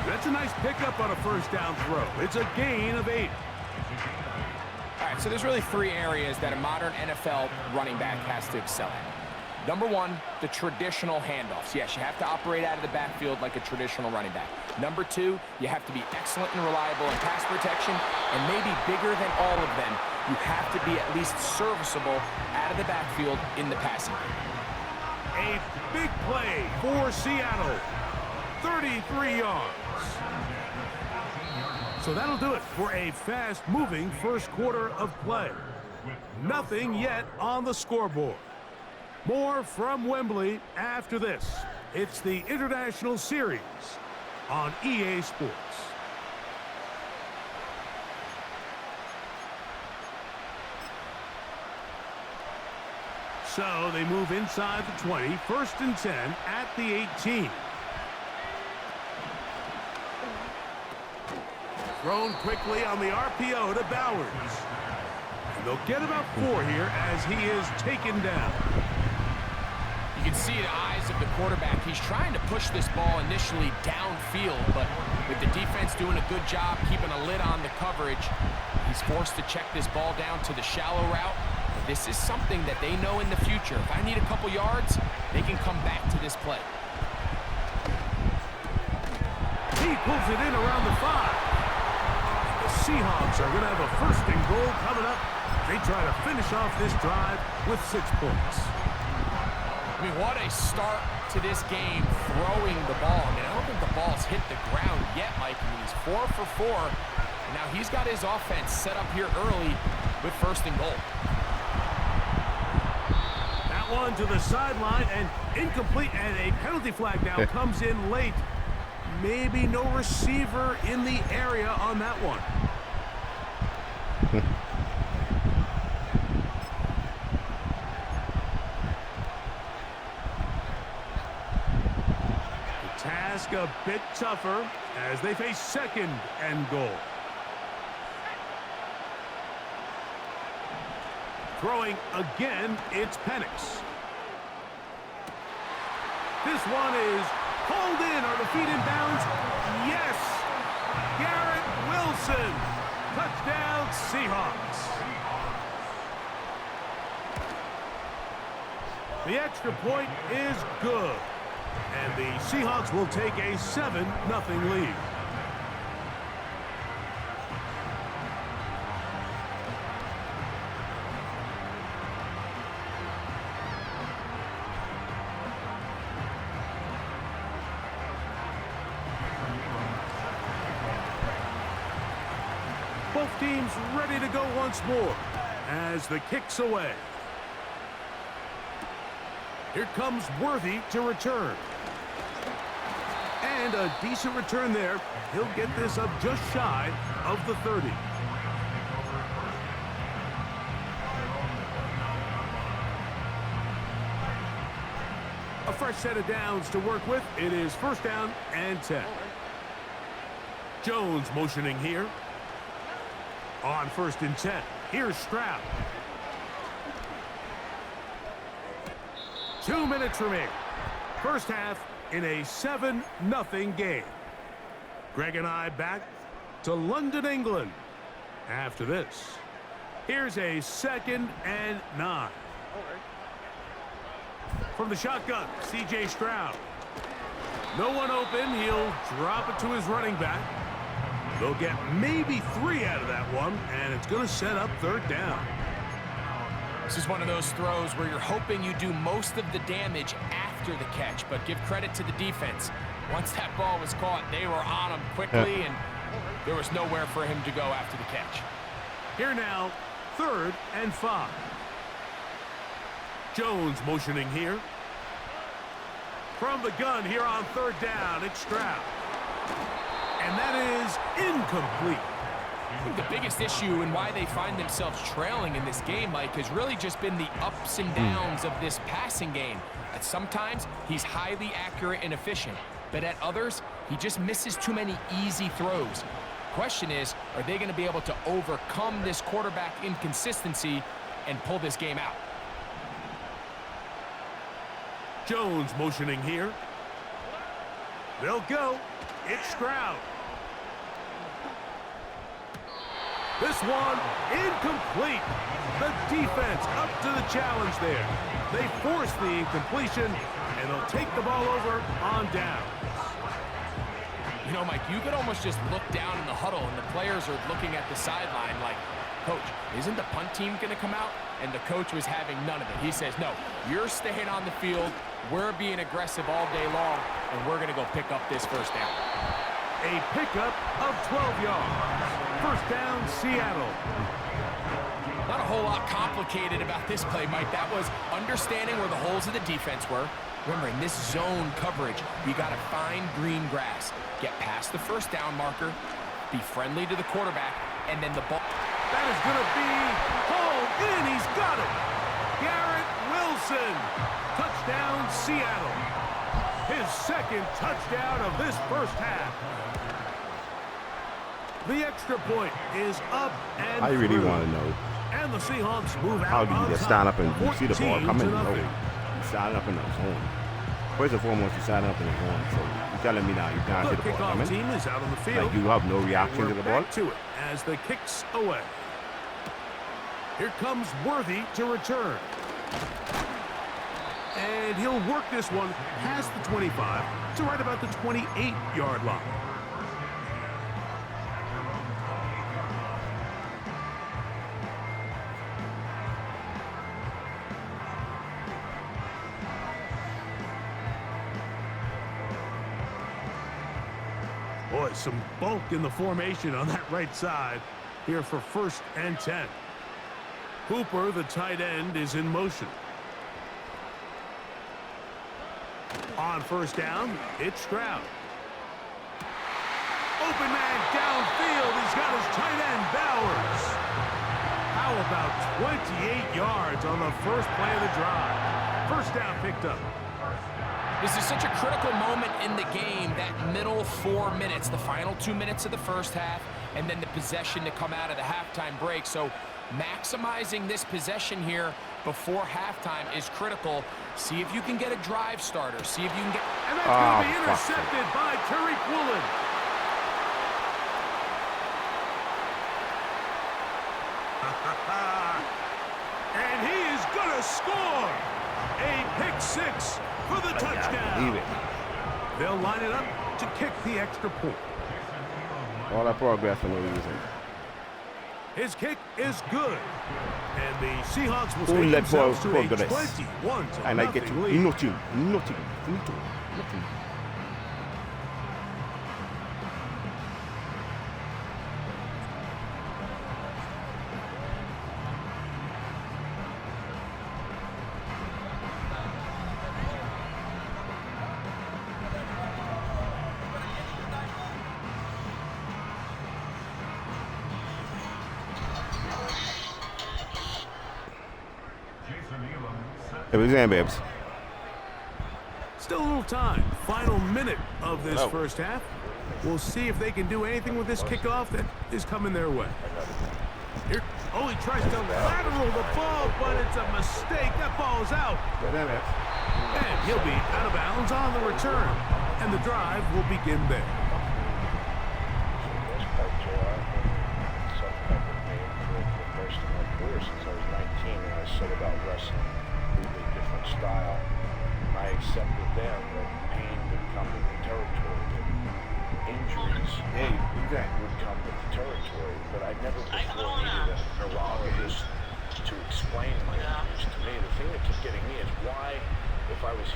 That's a nice pickup on a first down throw. It's a gain of 8. All right, so there's really 3 areas that a modern NFL running back has to excel at. Number 1, the traditional handoffs. Yes, you have to operate out of the backfield like a traditional running back. Number 2, you have to be excellent and reliable in pass protection, and maybe bigger than all of them, you have to be at least serviceable out of the backfield in the passing game. A big play for Seattle. 33 yards. So that'll do it for a fast-moving first quarter of play. Nothing yet on the scoreboard. More from Wembley after this. It's the International Series on EA Sports. So they move inside the 20, 1st and 10 at the 18. Thrown quickly on the RPO to Bowers. And they'll get about 4 here as he is taken down. You can see the eyes of the quarterback. He's trying to push this ball initially downfield, but with the defense doing a good job keeping a lid on the coverage, he's forced to check this ball down to the shallow route. This is something that they know in the future. If I need a couple yards, they can come back to this play. He pulls it in around the 5. The Seahawks are going to have a 1st and goal coming up. They try to finish off this drive with 6 points. I mean, what a start to this game throwing the ball. I mean, I don't think the ball's hit the ground yet, Mike. I mean, he's 4 for 4. And now he's got his offense set up here early with 1st and goal. That one to the sideline and incomplete, and a penalty flag now comes in late. Maybe no receiver in the area on that one. The task a bit tougher as they face 2nd and goal. Throwing again, it's Penix. This one is pulled in. Are the feet in bounds? Yes! Garrett Wilson. Touchdown, Seahawks. The extra point is good. And the Seahawks will take a 7-0 lead. Both teams ready to go once more as the kick's away. Here comes Worthy to return. And a decent return there. He'll get this up just shy of the 30. A fresh set of downs to work with. It is 1st down and 10. Jones motioning here. On 1st and 10. Here's Stroud. 2 minutes remaining. First half in a 7-0 game. Greg and I back to London, England. After this, here's a 2nd and 9. From the shotgun, C.J. Stroud. No one open. He'll drop it to his running back. They'll get maybe 3 out of that one, and it's going to set up 3rd down. This is one of those throws where you're hoping you do most of the damage after the catch, but give credit to the defense. Once that ball was caught, they were on him quickly, and there was nowhere for him to go after the catch. Here now, 3rd and 5. Jones motioning here. From the gun here on 3rd down, it's Stroud. And that is incomplete. I think the biggest issue and why they find themselves trailing in this game, Mike, has really just been the ups and downs of this passing game. At sometimes, he's highly accurate and efficient, but at others, he just misses too many easy throws. Question is, are they going to be able to overcome this quarterback inconsistency and pull this game out? Jones motioning here. They'll go. It's Stroud. This one incomplete. The defense up to the challenge there. They force the incompletion, and they'll take the ball over on down. You know, Mike, you could almost just look down in the huddle, and the players are looking at the sideline like, Coach, isn't the punt team going to come out? And the coach was having none of it. He says, no, you're staying on the field. We're being aggressive all day long, and we're going to go pick up this first down. A pickup of 12 yards. First down, Seattle. Not a whole lot complicated about this play, Mike. That was understanding where the holes of the defense were. Remember, in this zone coverage, you got to find green grass. Get past the first down marker, be friendly to the quarterback, and then the ball. That is going to be hauled in. He's got it. Garrett Wilson. Touchdown, Seattle. His 2nd touchdown of this first half. The extra point is up and I really through. want to know, And the Seahawks move how out do you on just top, stand up and you see the ball 14 coming? to No, nothing. you stand up in the zone. First and foremost, you stand up in the zone. So you're telling me now you can't The see the ball kickoff coming? team is out on the field. Like you have no reaction We're to the ball? back to it as the kick's away. Here comes Worthy to return. And he'll work this one past the 25 to right about the 28-yard line. Boy, some bulk in the formation on that right side here for 1st and 10. Hooper, the tight end, is in motion. On 1st down, it's Stroud. Open man downfield. He's got his tight end, Bowers. How about 28 yards on the first play of the drive? First down picked up. This is such a critical moment in the game, that middle 4 minutes, the final 2 minutes of the first half, and then the possession to come out of the halftime break. So maximizing this possession here before halftime is critical. See if you can get a drive starter. See if you can get... And that's going to be intercepted by Tariq Woolen. And he is going to score. A pick 6 for the touchdown. Leave it. They'll line it up to kick the extra point. All that progress for no reason. His kick is good. And the Seahawks will Who take let themselves to a progress? 21-0 And I get you. lead. Nothing. Nothing. It was in, babes. Still a little time. Final minute of this first half. We'll see if they can do anything with this kickoff that is coming their way. Here, he tries to lateral the ball, but it's a mistake. That ball's out. And he'll be out of bounds on the return. And the drive will begin there. Since I was 19 and I set about wrestling a completely different style. I accepted then that pain would come with the territory, that injuries would come with the territory, but I never before needed a neurologist to explain my injuries to me. The thing that kept getting me is why, if I was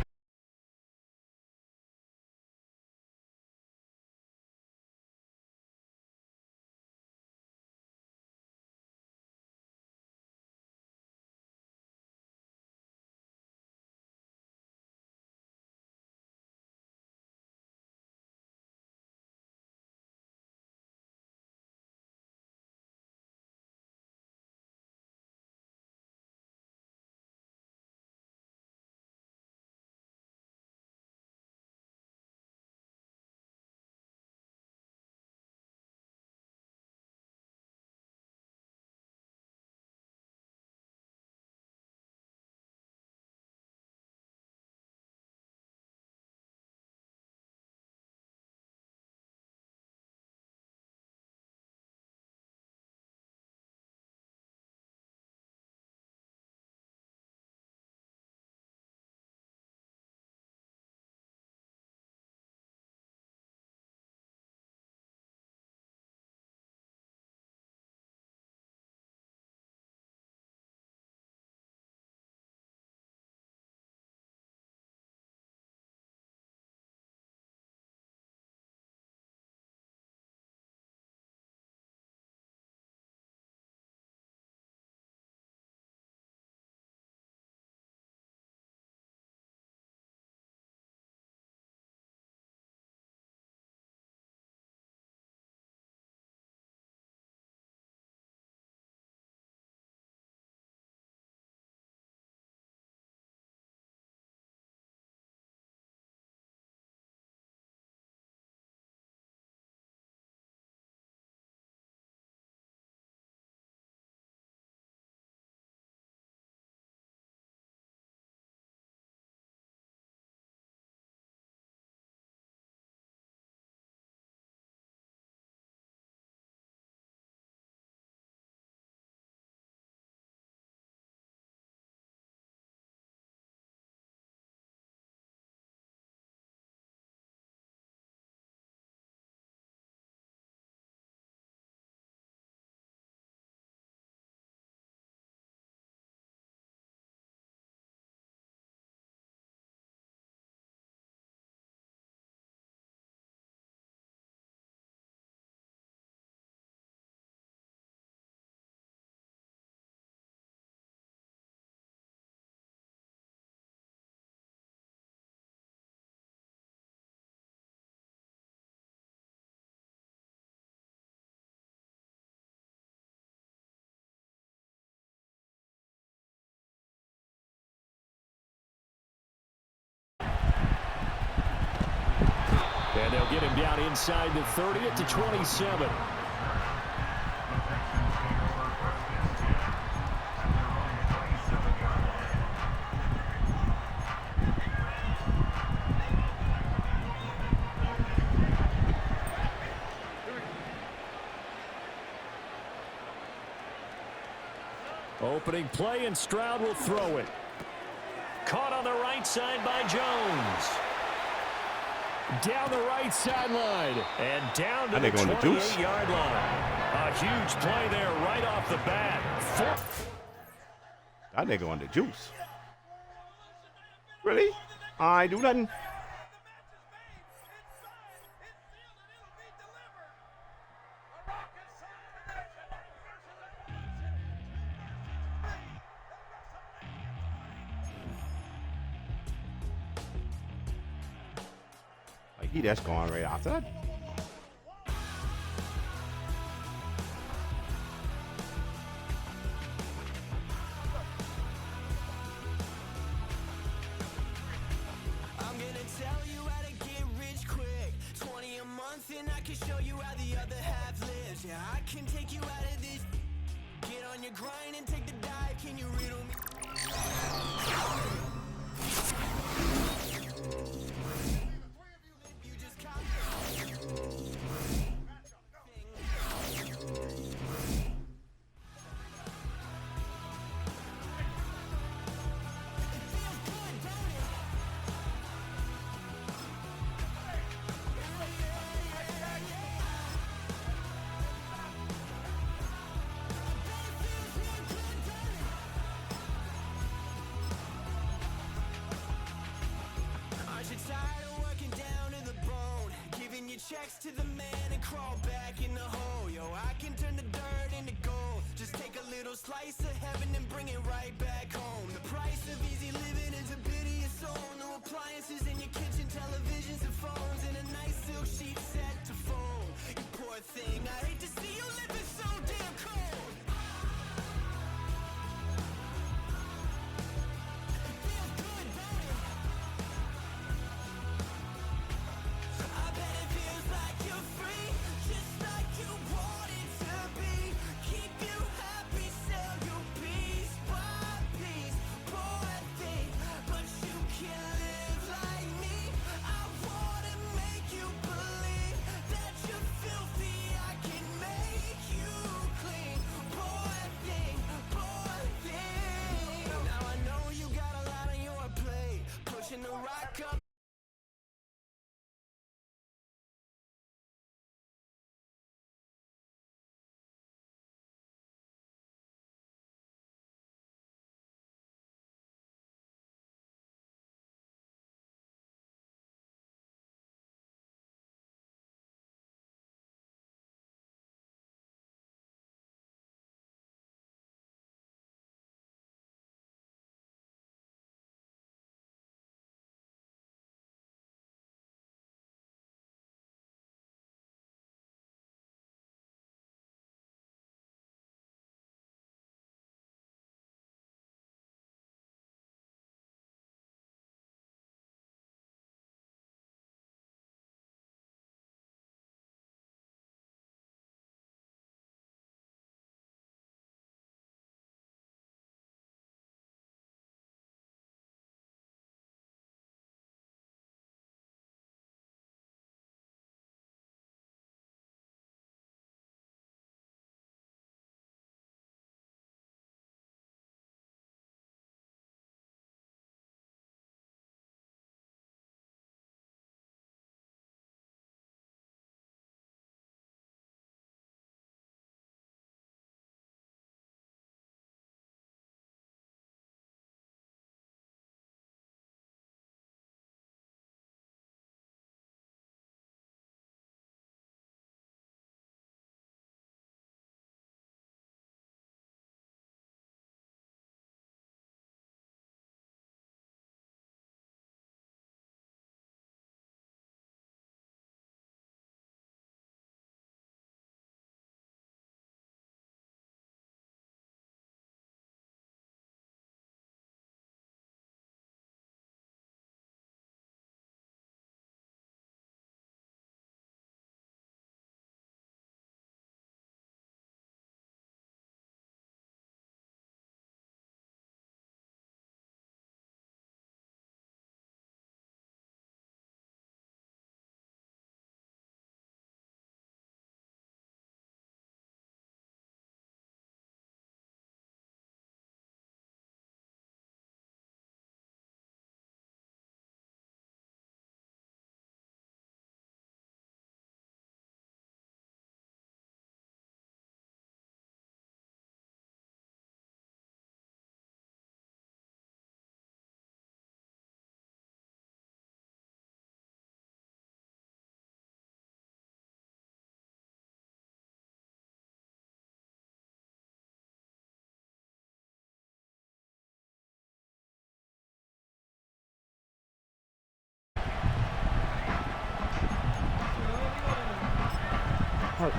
down inside the 30 at the 27. Opening play, and Stroud will throw it. Caught on the right side by Jones. Down the right sideline. And down to the 28-yard line. A huge play there right off the bat. That nigga on the juice. Really? I do nothing. That's going right after that. I'm gonna tell you how to get rich quick. 20 a month and I can show you how the other half lives. Yeah, I can take you out of this. Get on your grind and take the dive. Can you riddle me? Checks to the man and crawl back in the hole. Yo, I can turn the dirt into gold. Just take a little slice of heaven and bring it right back home. The price of easy living is a pity of soul. No appliances in your kitchen, televisions and phones, and a nice silk sheet set to fold. You poor thing, I hate to see you living so damn cold. Clean.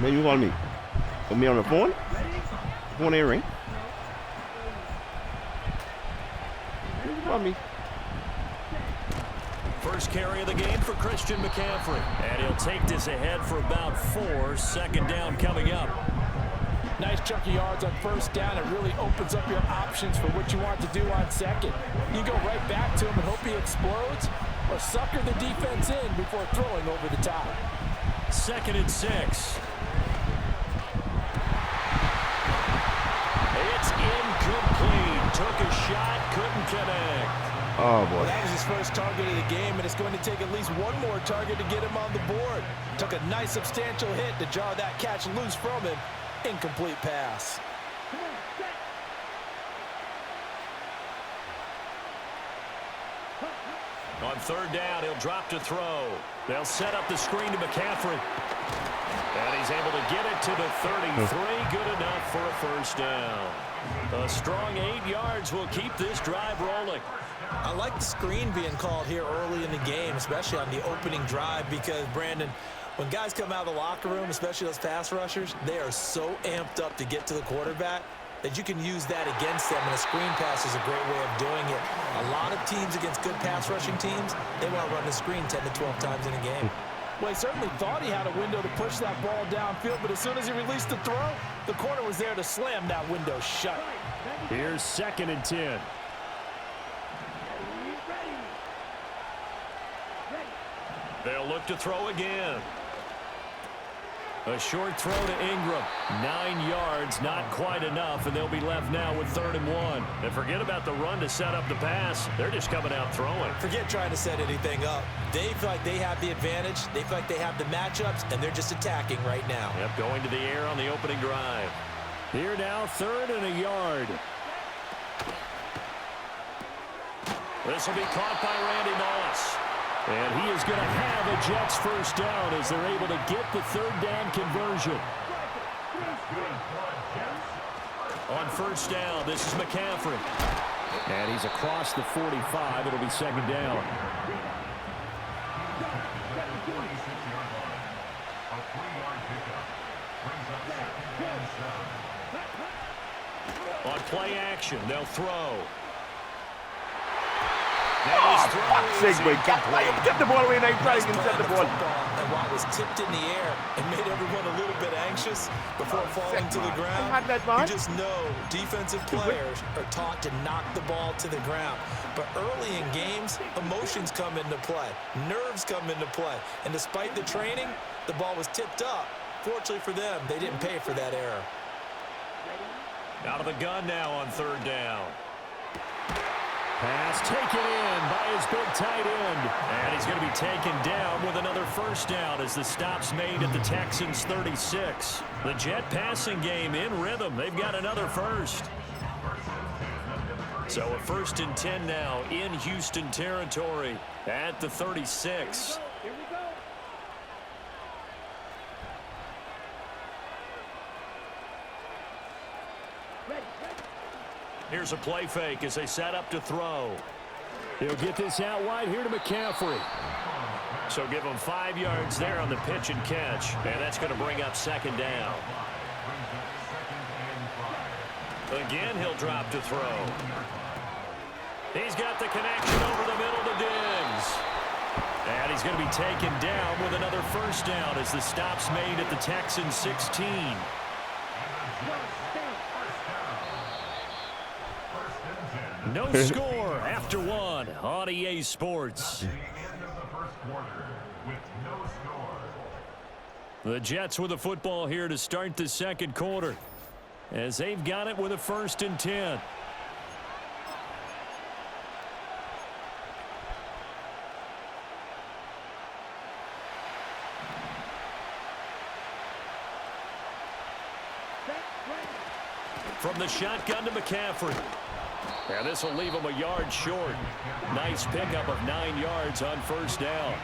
Maybe you call me. Put me on the phone? Phone ain't ring. Maybe you call me. First carry of the game for Christian McCaffrey. And he'll take this ahead for about 4. Second down coming up. Nice chunk of yards on first down. It really opens up your options for what you want to do on second. You go right back to him and hope he explodes, or sucker the defense in before throwing over the top. 2nd and 6. It's incomplete. Took a shot, couldn't connect. Oh, boy. That was his first target of the game, and it's going to take at least one more target to get him on the board. Took a nice substantial hit to jar that catch loose from him. Incomplete pass. On 3rd down, he'll drop to throw. They'll set up the screen to McCaffrey. And he's able to get it to the 33. Good enough for a first down. A strong 8 yards will keep this drive rolling. I like the screen being called here early in the game, especially on the opening drive, because, Brandon, when guys come out of the locker room, especially those pass rushers, they are so amped up to get to the quarterback that you can use that against them, and a screen pass is a great way of doing it. A lot of teams against good pass rushing teams, they want to run the screen 10 to 12 times in a game. Well, he certainly thought he had a window to push that ball downfield, but as soon as he released the throw, the corner was there to slam that window shut. Here's 2nd and 10. They'll look to throw again. A short throw to Ingram. 9 yards, not quite enough, and they'll be left now with 3rd and 1. And forget about the run to set up the pass. They're just coming out throwing. Forget trying to set anything up. They feel like they have the advantage. They feel like they have the matchups, and they're just attacking right now. Yep, going to the air on the opening drive. Here now, 3rd and a yard. This will be caught by Randy Moss. And he is going to have a Jets first down as they're able to get the 3rd down conversion. On first down, this is McCaffrey. And he's across the 45. It'll be 2nd down. On play action, they'll throw. Get the ball away, nice try, you can set the ball. And while it was tipped in the air, it made everyone a little bit anxious before falling to the ground. You just know defensive players are taught to knock the ball to the ground. But early in games, emotions come into play. Nerves come into play. And despite the training, the ball was tipped up. Fortunately for them, they didn't pay for that error. Out of the gun now on 3rd down. Pass taken in by his big tight end. And he's going to be taken down with another first down as the stop's made at the Texans' 36. The Jet passing game in rhythm. They've got another first. So a 1st and 10 now in Houston territory at the 36. Here's a play fake as they set up to throw. He'll get this out wide here to McCaffrey. So give him 5 yards there on the pitch and catch. And that's going to bring up 2nd down. Again, he'll drop to throw. He's got the connection over the middle to Diggs. And he's going to be taken down with another first down as the stop's made at the Texans' 16. No score after 1 on EA Sports. The Jets with the football here to start the 2nd quarter as they've got it with a 1st and 10. From the shotgun to McCaffrey. And this will leave him a yard short. Nice pickup of 9 yards on first down.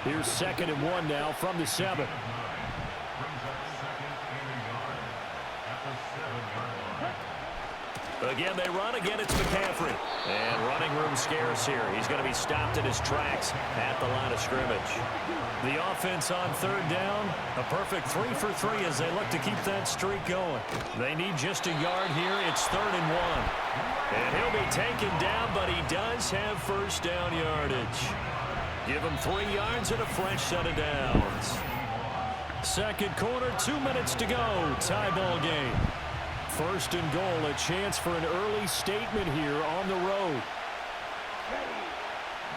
Here's 2nd and 1 now from the 7. Again, they run. Again, it's McCaffrey. And running room scarce here. He's going to be stopped in his tracks at the line of scrimmage. The offense on third down. A perfect 3 for 3 as they look to keep that streak going. They need just a yard here. It's 3rd and 1. And he'll be taken down, but he does have first down yardage. Give him 3 yards and a fresh set of downs. Second quarter, 2 minutes to go. Tie ball game. 1st and goal, a chance for an early statement here on the road.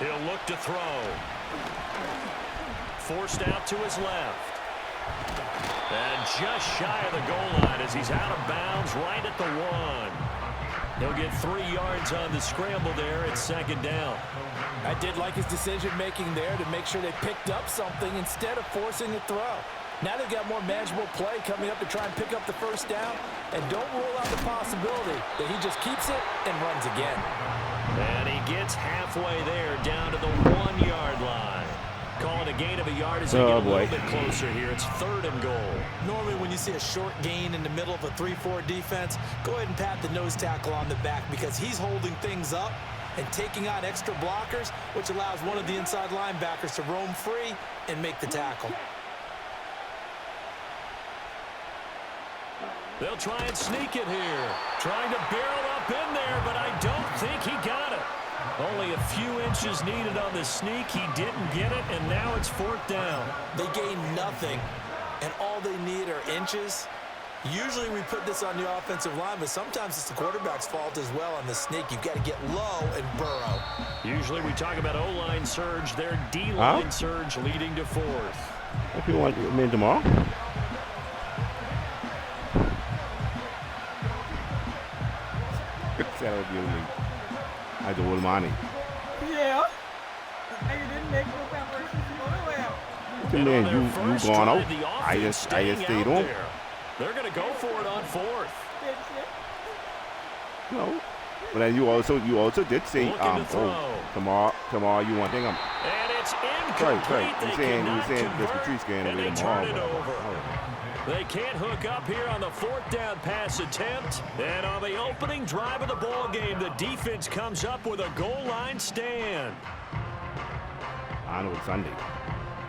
He'll look to throw. Forced out to his left. And just shy of the goal line as he's out of bounds right at the 1. He'll get 3 yards on the scramble there at 2nd down. I did like his decision-making there to make sure they picked up something instead of forcing a throw. Now they've got more manageable play coming up to try and pick up the first down. And don't rule out the possibility that he just keeps it and runs again. And he gets halfway there down to the 1-yard line. Call it a gain of a yard as they get a little bit closer here. It's 3rd and goal. Normally when you see a short gain in the middle of a 3-4 defense, go ahead and pat the nose tackle on the back because he's holding things up and taking on extra blockers, which allows one of the inside linebackers to roam free and make the tackle. They'll try and sneak it here. Trying to barrel up in there, but I don't think he got it. Only a few inches needed on the sneak. He didn't get it, and now it's 4th down. They gain nothing, and all they need are inches. Usually we put this on the offensive line, but sometimes it's the quarterback's fault as well on the sneak. You've got to get low and burrow. Usually we talk about O-line surge. Their D-line surge leading to 4th. If you want me tomorrow. I do all money. Yeah. And you didn't make no preparations to go nowhere. Man, you gone out. I just stayed on. They're going to go for it on 4th. No. But then you also did say tomorrow you want thing. And it's incomplete. Right. You saying this Patrice game and away they tomorrow. turn it over. They can't hook up here on the 4th down pass attempt. And on the opening drive of the ball game, the defense comes up with a goal line stand. I know it's Sunday.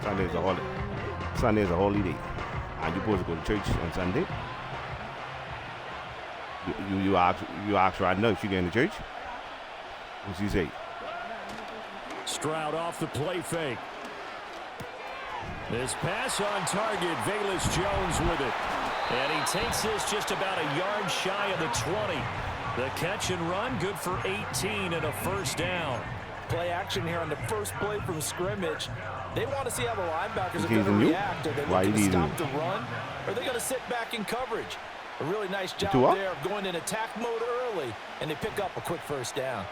Sunday is a holiday. Sunday is a holiday. And you're supposed to go to church on Sunday. You ask right now if she getting to church. What's she say? Stroud off the play fake. This pass on target, Velus Jones with it. And he takes this just about a yard shy of the 20. The catch and run, good for 18 and a 1st down. Play action here on the first play from scrimmage. They want to see how the linebackers are going to react. Are they looking to stop the run? Or are they going to sit back in coverage? A really nice job there of going in attack mode early, and they pick up a quick 1st down.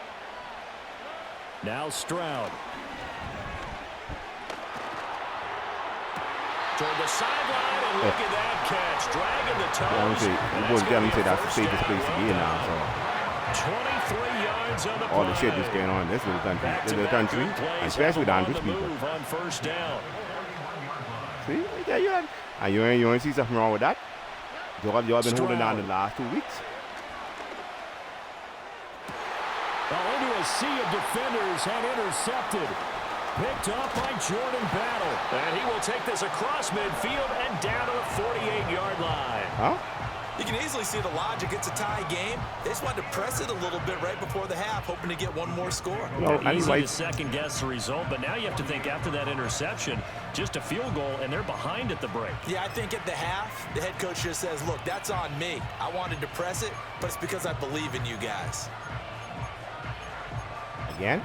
Now Stroud. Toward the sideline, and look at that catch. Dragging the toes. That's the safest place to be in now. So 23 yards on the play. all the shit that's going on. This is done to me. Especially down to people. On 1st down. See? Yeah, you ain't see something wrong with that. Y'all been holding on the last 2 weeks. Into a sea of defenders and intercepted. Picked up by Jordan Battle. And he will take this across midfield and down to the 48-yard line. You can easily see the logic. It's a tie game. They just wanted to press it a little bit right before the half, hoping to get one more score. Easy to second-guess the result, but now you have to think after that interception, just a field goal, and they're behind at the break. Yeah, I think at the half, the head coach just says, look, that's on me. I wanted to press it, but it's because I believe in you guys. Again?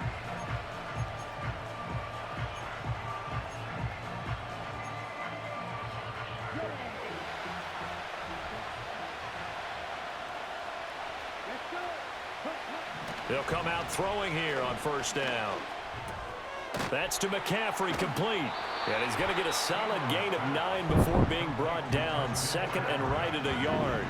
They'll come out throwing here on 1st down. That's to McCaffrey, complete. And he's going to get a solid gain of 9 before being brought down. 2nd and right at a yard.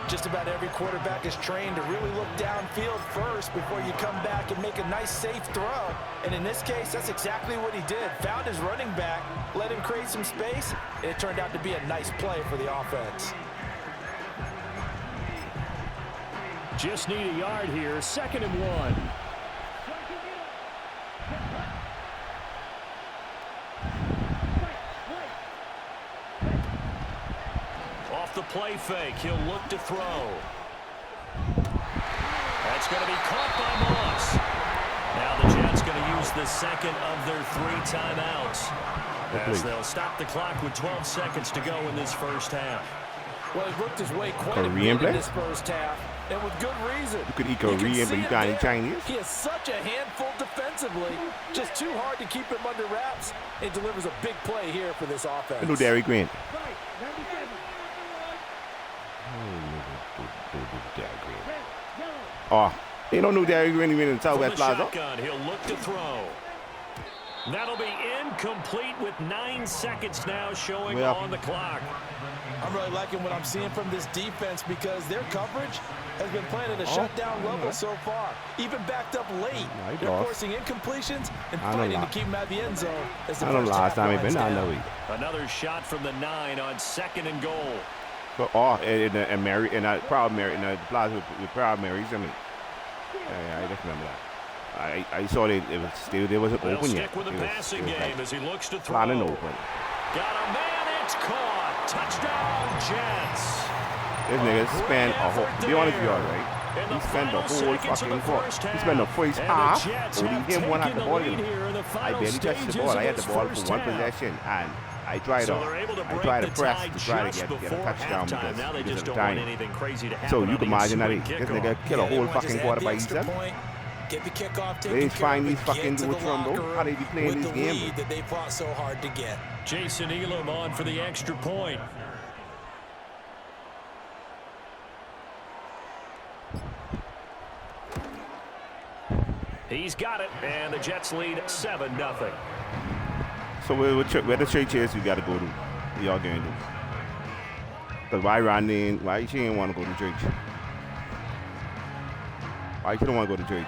Just about every quarterback is trained to really look downfield first before you come back and make a nice, safe throw. And in this case, that's exactly what he did. Found his running back, let him create some space, and it turned out to be a nice play for the offense. Just need a yard here. 2nd and 1. Off the play fake, he'll look to throw. That's going to be caught by Moss. Now the Jets going to use the second of their 3 timeouts, as they'll stop the clock with 12 seconds to go in this first half. Well, he worked his way quite a bit in this first half, and with good reason. You could eat Korean, but you can't eat Chinese. He is such a handful defensively, just too hard to keep him under wraps, and delivers a big play here for this offense. Hello, Derry Green. Oh, you don't know Derry Green even in Southwest Plaza. He'll look to throw. That'll be incomplete with 9 seconds now showing on the clock. I'm really liking what I'm seeing from this defense because their coverage has been playing at a shutdown level so far. Even backed up late. They're forcing incompletions and fighting to keep them out of the end zone. As the first last time he's been down. Another shot from the 9 on 2nd and goal. But and Mary and I proud Mary in the plaza with proud Marys. I mean, I just remember that. I saw it was still there wasn't open yet. Stick with the passing game as he looks to throw. Planning open. Got a man, it's caught. Touchdown, Jets. This nigga spent a whole. To be honest with you, right? He spent the whole fucking quarter. He spent the first half holding him one at the ball. I barely touched the ball. I had the ball for one possession, and I tried to press to try to get a touchdown because of the time. So you can imagine that this nigga kill a whole fucking quarter by himself. Get the kickoff they didn't find these fucking dudes from though. How they be playing this game? That they fought so hard to get. Jason Elam on for the extra point. He's got it, and the Jets lead 7-0. So where the church is, we got to go to. We all going to. Because why Randy? Why she didn't want to go to church? Why she don't want to go to church?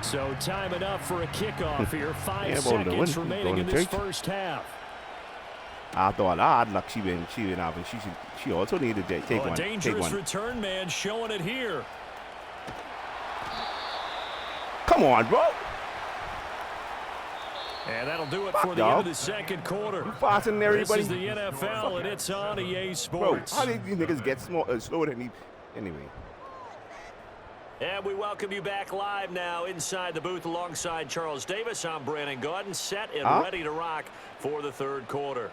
So time enough for a kickoff here. 5 seconds remaining in this first half. I thought I'd luck she been out, and she also needed to take one. Dangerous return man showing it here. Come on, bro. And that'll do it for the end of the second quarter. Fasten everybody. This is the NFL, and it's on EA Sports. Bro, how did these niggas get slower than me? Anyway. And we welcome you back live now inside the booth alongside Charles Davis. I'm Brandon Gaudin, set and ready to rock for the third quarter.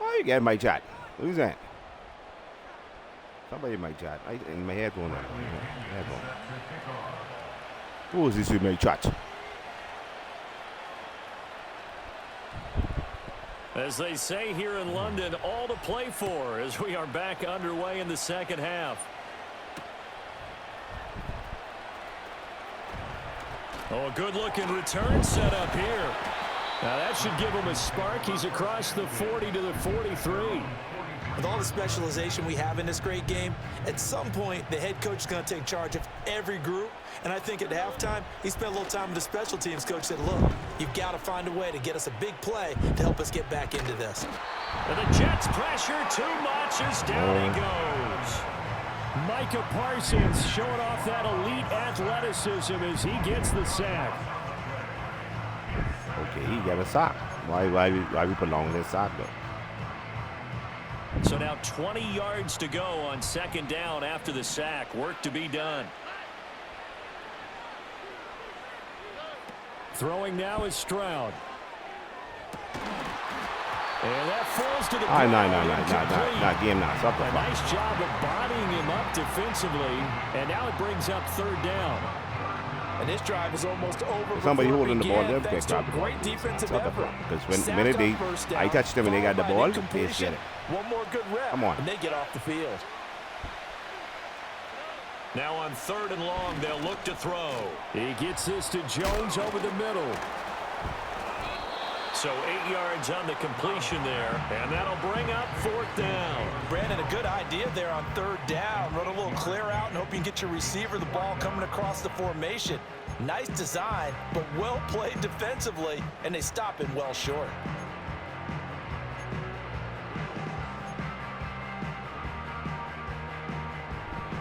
Oh, you got my chat. Who's that? Somebody in my chat. In my headphone. Who is this in my chat? As they say here in London, all to play for as we are back underway in the second half. Oh, a good-looking return set up here. Now that should give him a spark. He's across the 40 to the 43. With all the specialization we have in this great game, at some point the head coach is going to take charge of every group. And I think at halftime, he spent a little time with the special teams coach, said, look, you've got to find a way to get us a big play to help us get back into this. And the Jets pressure too much as down he goes. Micah Parsons showing off that elite athleticism as he gets the sack. Okay, he got a sack. Why we prolong this sack though? So now 20 yards to go on second down after the sack. Work to be done. Throwing now is Stroud. And that falls to the ground. Not game now. Stop a nice job of bodying him up defensively, and now it brings up third down. And this drive is almost over. Somebody holding the ball there. Thanks to a great defensive effort. Because when I touched them and they got the ball, they just get it. One more good rep, come on, and they get off the field. Now on third and long, they'll look to throw. He gets this to Jones over the middle. So 8 yards on the completion there, and that'll bring up fourth down. Brandon, a good idea there on third down. Run a little clear out and hope you can get your receiver the ball coming across the formation. Nice design, but well played defensively, and they stop him well short.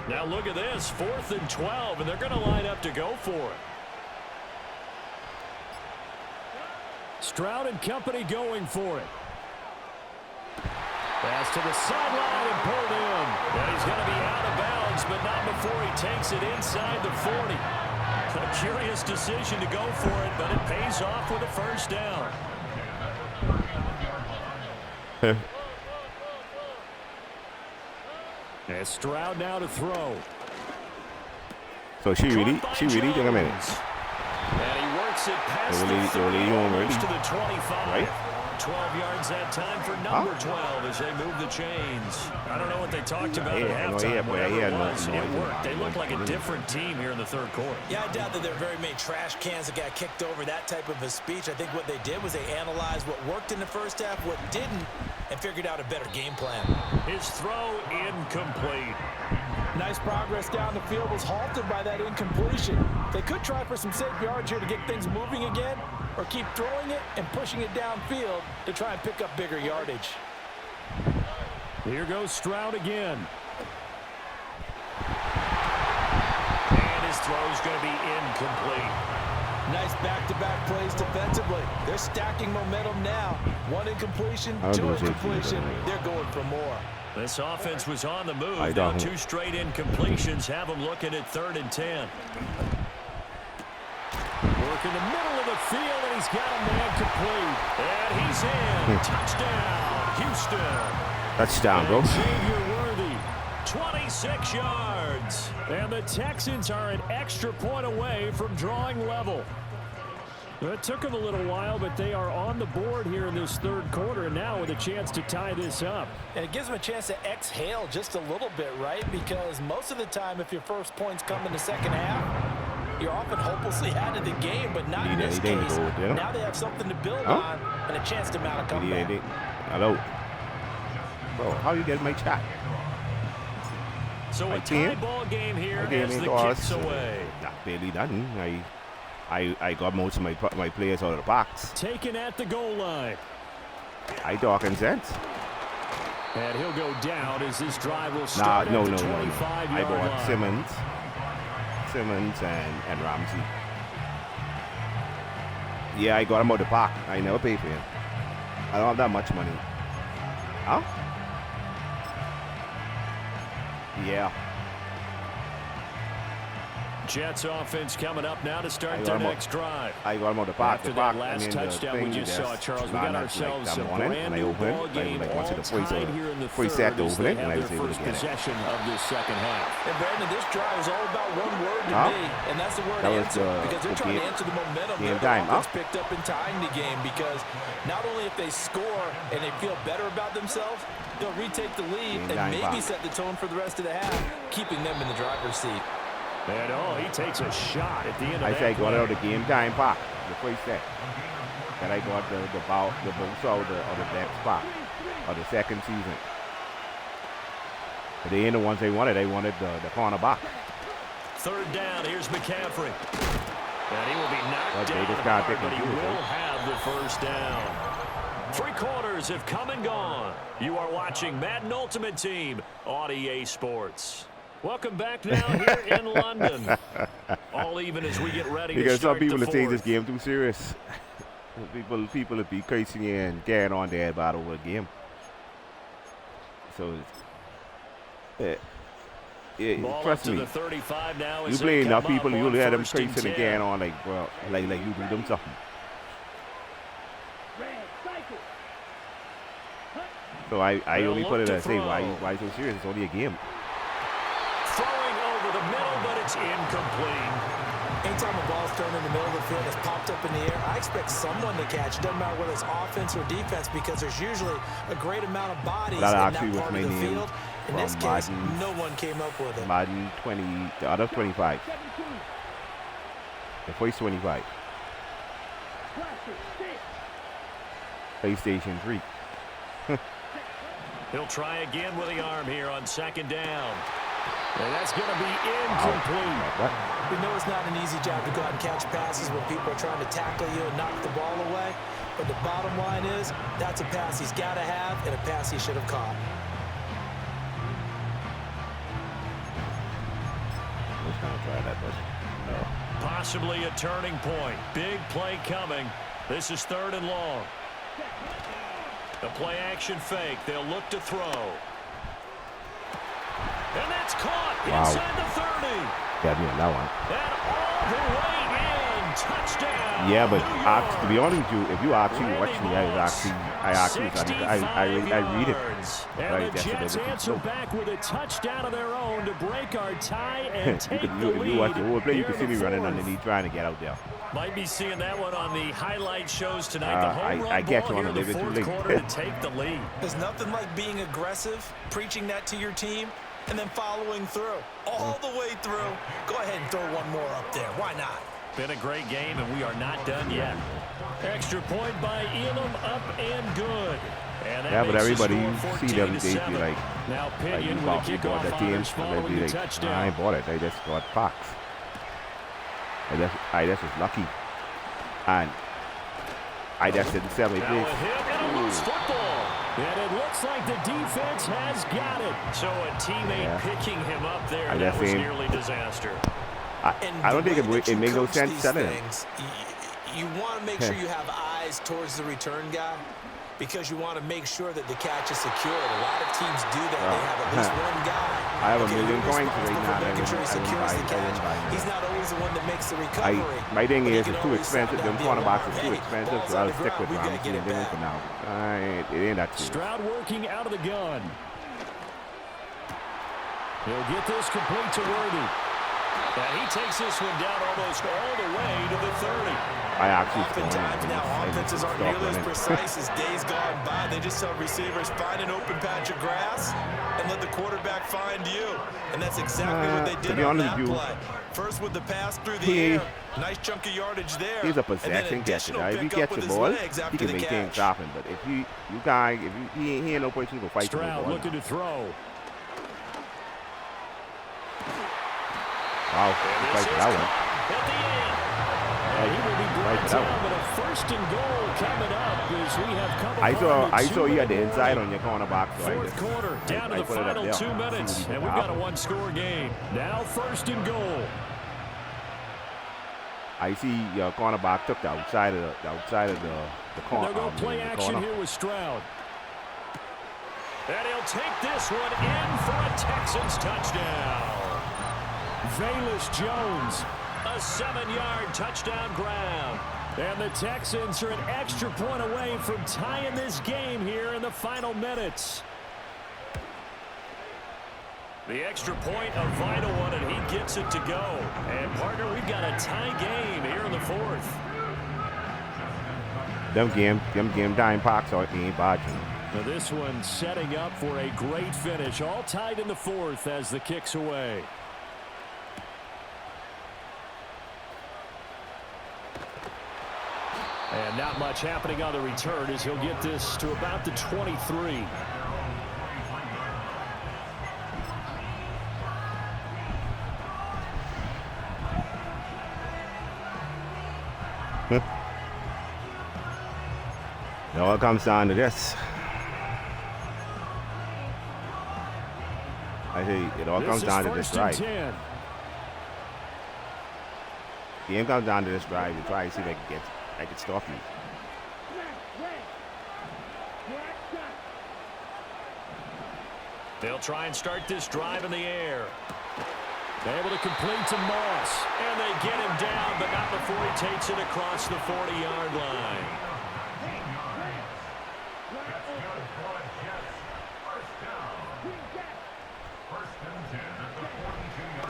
Now look at this, 4th and 12, and they're going to line up to go for it. Stroud and company going for it. Pass to the sideline and pulled in. And he's going to be out of bounds, but not before he takes it inside the 40. A curious decision to go for it, but it pays off with a first down. And Stroud now to throw. So she really took a minute. And he works it past the 30, almost to the 25. Right? 12 yards that time for number 12 as they move the chains. I don't know what they talked about at halftime. Whatever it was, it worked. They look like a different team here in the third quarter. Yeah, I doubt that there are very many trash cans that got kicked over that type of a speech. I think what they did was they analyzed what worked in the first half, what didn't, and figured out a better game plan. His throw incomplete. Nice progress down the field was halted by that incompletion. They could try for some safe yards here to get things moving again, or keep throwing it and pushing it downfield to try and pick up bigger yardage. Here goes Stroud again. And his throw's going to be incomplete. Nice back-to-back plays defensively. They're stacking momentum now. One incompletion, two incompletion. They're going for more. This offense was on the move. Now 2 straight incompletions have them looking at 3rd and 10. Work in the middle of the field, and he's got a man complete. And he's in. Touchdown, Houston. Touchdown, bro. Xavier Worthy, 26 yards. And the Texans are an extra point away from drawing level. It took them a little while, but they are on the board here in this third quarter, and now with a chance to tie this up. And it gives them a chance to exhale just a little bit, right? Because most of the time, if your first points come in the second half, you're often hopelessly out of the game, but not in this case. Now they have something to build on and a chance to mount a comeback. Hello. Bro, how you get my chat? So a tie ball game here as the kicks away. Not barely done. I got most of my players out of the box. Taken at the goal line. I talking sense. And he'll go down as this drive will start at the 25-yard line. I bought Simmons and Ramsey. Yeah, I got him out of the box. I never paid for him. I don't have that much money. Huh? Yeah. Jets offense coming up now to start their next drive. I got him on the box. After that last touchdown we just saw, Charles, we got ourselves a brand new ball game all tied here in the third as they have their first possession of this second half. And Brandon, this drive is all about one word to me, and that's the word answer. Because they're trying to answer the momentum that's picked up in tying the game. Because not only if they score and they feel better about themselves, they'll retake the lead and maybe set the tone for the rest of the half, keeping them in the driver's seat. And he takes a shot at the end of that. I say got out of the game time pack, the first set. Then I got the boost out of the next pack of the second season. But they ain't the ones they wanted. They wanted the corner back. Third down, here's McCaffrey. And he will be knocked down hard, but he will have the first down. 3 quarters have come and gone. You are watching Madden Ultimate Team on EA Sports. Welcome back now here in London. All even as we get ready to start the fourth. Because some people that take this game too serious. people will be cursing you and carrying on their head over the game. So, trust me. The 35 now you play enough people, you'll hear them cursing and carrying on like you do them something. So I only put it and say, why so serious? It's only a game. Throwing over the middle, but it's incomplete. Anytime a ball's thrown in the middle of the field, it's popped up in the air, I expect someone to catch. It doesn't matter whether it's offense or defense, because there's usually a great amount of bodies in that part of the field. In this case, no one came up with it. Madden 20, the other 25. The first 25. PlayStation 3. He'll try again with the arm here on second down. And that's going to be incomplete. We know it's not an easy job to go out and catch passes when people are trying to tackle you and knock the ball away. But the bottom line is, that's a pass he's got to have and a pass he should have caught. going to try that, but no. Possibly a turning point. Big play coming. This is 3rd and long. The play action fake. They'll look to throw. And that's caught inside the 30. Got me on that one. And all the way in. Touchdown. Yeah, but to be honest with you, if you actually watch me, I read it. And right, the Jets answer back with a touchdown of their own to break our tie and take the lead. If you watch the whole play, you can see me running 4th. underneath trying to get out there. Might be seeing that one on the highlight shows tonight. The home run I get ball you on here a in the little bit too 4th late. quarter to take the lead. There's nothing like being aggressive, preaching that to your team, and then following through. All the way through. Go ahead and throw one more up there. Why not? Been a great game, and we are not done yet. Extra point by Elam, up and good. And that Yeah, but makes the everybody score you see them, they 14-7. be like Now you Pinion with a bought kickoff that team, honors and following they be the like, touchdown. I ain't bought it. I just got Fox. I just was lucky. And I just didn't sell me, Now please. a hit and a loose football. And it looks like the defense has got it. So a teammate picking him up there, that was nearly disaster. I don't think it makes no sense selling him. You want to make sure you have eyes towards the return guy because you want to make sure that the catch is secured. A lot of teams do that. They have at least one guy. I have a million coins right now. Making sure he secures the catch. He's not always the one that makes the recovery. My thing is, it's too expensive. Them cornerbacks are too expensive, so I'll stick with Rams and Dillon for now. It ain't that serious. Stroud working out of the gun. He'll get this complete to Worthy. And he takes this one down almost all the way to the 30. I actually oftentimes now offenses aren't nearly as precise as days gone by. They just tell receivers, find an open patch of grass and let the quarterback find you. And that's exactly what they did on that play. First with the pass through the air. Nice chunk of yardage there. He's a possession catcher. If he gets the ball, he can make things happen. But if he ain't no person who can fight for the ball. Stroud looking to throw. Wow, he fights that one. At the end. And he will be brought down, but a 1st and goal coming up as we have come I saw you at the inside on your cornerback. So 4th quarter, down to the final 2 minutes, and we've got a 1-score game. Now 1st and goal. I see your cornerback took the outside of the corner. They'll go play action here with Stroud. And he'll take this one in for a Texans touchdown. Velus Jones, a 7-yard touchdown grab. And the Texans are an extra point away from tying this game here in the final minutes. The extra point, a vital one, and he gets it to go. And, partner, we've got a tie game here in the 4th. Them game time parks are ain't budging. Now this one setting up for a great finish. All tied in the 4th as the kick's away. And not much happening on the return as he'll get this to about the 23. It all comes down to this. I say it all comes down to this drive. The game comes down to this drive. You try to see if I can stop you. They'll try and start this drive in the air. Able to complete to Moss. And they get him down, but not before he takes it across the 40-yard line.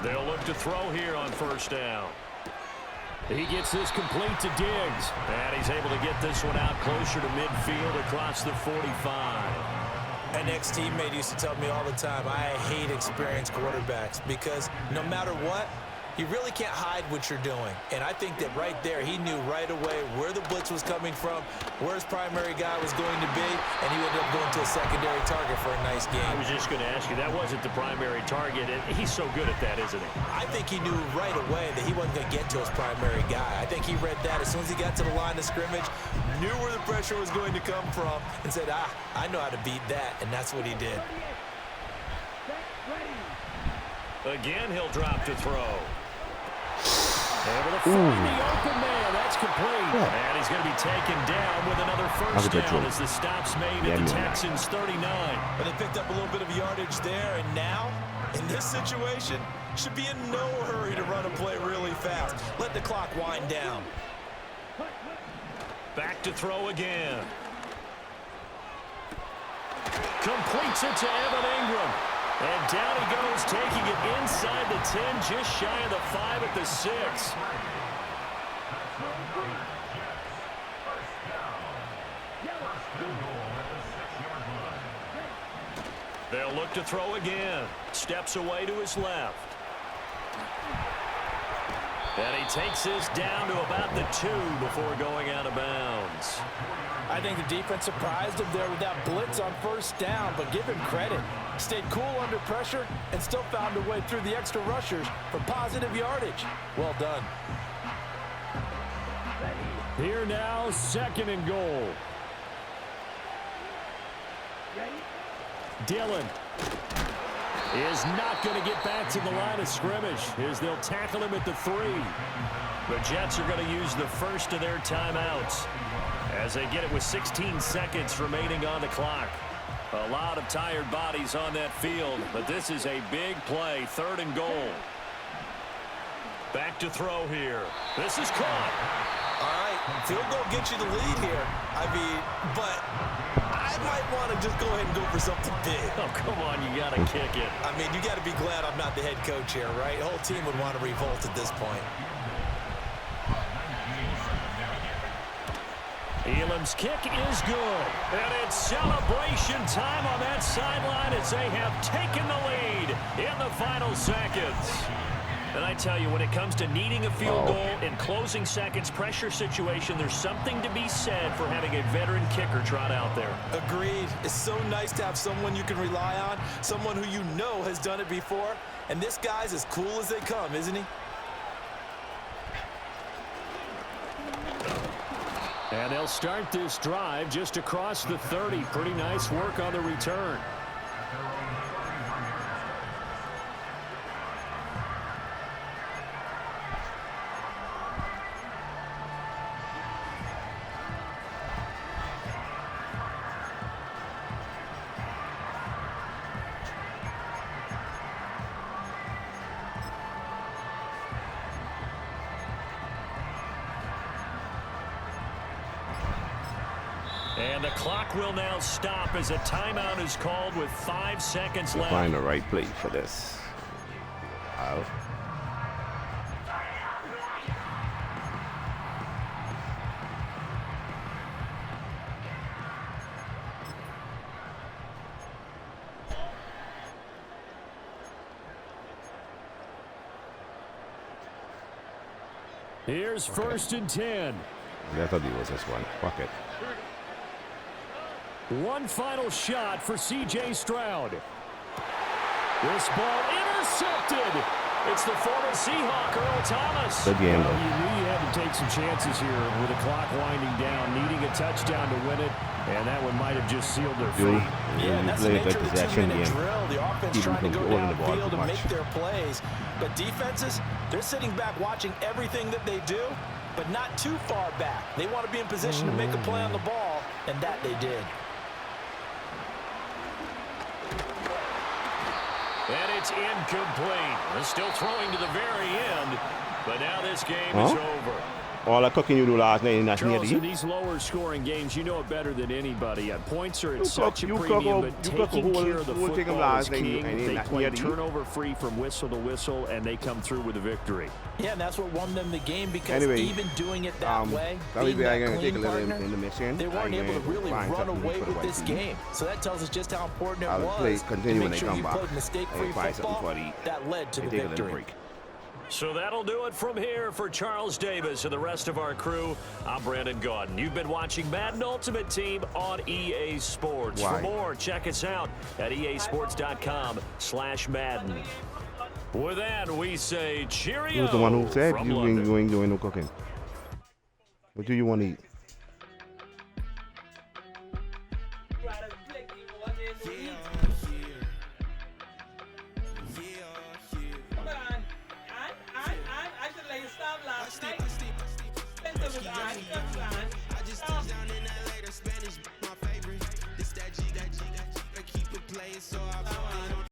They'll look to throw here on 1st down. He gets this complete to Diggs. And he's able to get this one out closer to midfield across the 45. An ex-teammate used to tell me all the time, I hate experienced quarterbacks because no matter what, you really can't hide what you're doing. And I think that right there, he knew right away where the blitz was coming from, where his primary guy was going to be, and he ended up going to a secondary target for a nice game. I was just going to ask you, that wasn't the primary target, and he's so good at that, isn't he? I think he knew right away that he wasn't going to get to his primary guy. I think he read that as soon as he got to the line of scrimmage, knew where the pressure was going to come from, and said, I know how to beat that, and that's what he did. Again, he'll drop to throw. Able to find the open man. That's complete. And he's going to be taken down with another first down as the stop's made at the Texans' 39. But they picked up a little bit of yardage there, and now, in this situation, should be in no hurry to run a play really fast. Let the clock wind down. Back to throw again. Completes it to Evan Ingram. And down he goes, taking it inside the 10, just shy of the 5 at the 6. They'll look to throw again. Steps away to his left. And he takes this down to about the 2 before going out of bounds. I think the defense surprised him there with that blitz on first down, but give him credit. Stayed cool under pressure and still found a way through the extra rushers for positive yardage. Well done. Here now, 2nd and goal. Dillon is not going to get back to the line of scrimmage as they'll tackle him at the 3. The Jets are going to use the first of their timeouts as they get it with 16 seconds remaining on the clock. A lot of tired bodies on that field, but this is a big play, 3rd and goal. Back to throw here. This is caught. All right, field goal gets you the lead here. I mean, but I might want to just go ahead and go for something big. Oh, come on, you got to kick it. I mean, you got to be glad I'm not the head coach here, right? The whole team would want to revolt at this point. Elam's kick is good. And it's celebration time on that sideline as they have taken the lead in the final seconds. And I tell you, when it comes to needing a field goal in closing seconds, pressure situation, there's something to be said for having a veteran kicker trot out there. Agreed. It's so nice to have someone you can rely on, someone who you know has done it before. And this guy's as cool as they come, isn't he? And they'll start this drive just across the 30. Pretty nice work on the return. And the clock will now stop as a timeout is called with 5 seconds left. Find the right place for this. Out. Here's 1st and 10. I thought it was this one. Fuck it. One final shot for C.J. Stroud. This ball intercepted. It's the former Seahawk, Earl Thomas. Good game, though. You knew you had to take some chances here with the clock winding down, needing a touchdown to win it, and that one might have just sealed their fate. Yeah, and that's the nature of the two-minute game. drill. The offense Keep trying to them go from holding the ball downfield too and much. make their plays. But defenses, they're sitting back watching everything that they do, but not too far back. They want to be in position to make a play on the ball, and that they did. And it's incomplete. They're still throwing to the very end, but now this game is over. All the cooking you do last night, not near Charles, the in these lower scoring games, you know it better than anybody. Points are at You such a cook- you premium, cook- but you cook taking whole- care of the whole thing football last is night, king. and They not play near the- turnover free from whistle to whistle, and they come through with a victory. Yeah, and that's what won them the game because Anyway, even doing it that way, probably being I'm that gonna take a clean little partner, in the mission. they weren't I'm able to gonna really find run something away for the with this white team. game. So that tells us just how important it I'll was continue to when make they sure come you back. played mistake-free And find something football for the- that led to the Take a little victory. break. So that'll do it from here for Charles Davis and the rest of our crew. I'm Brandon Gaudin. You've been watching Madden Ultimate Team on EA Sports. Why? For more, check us out at easports.com/Madden. With that, we say cheerio. He was the one who said from you London. ain't doing no cooking. What do you want to eat? Hold on. I should let you stop laughing. Expensive is on. Stuff's on.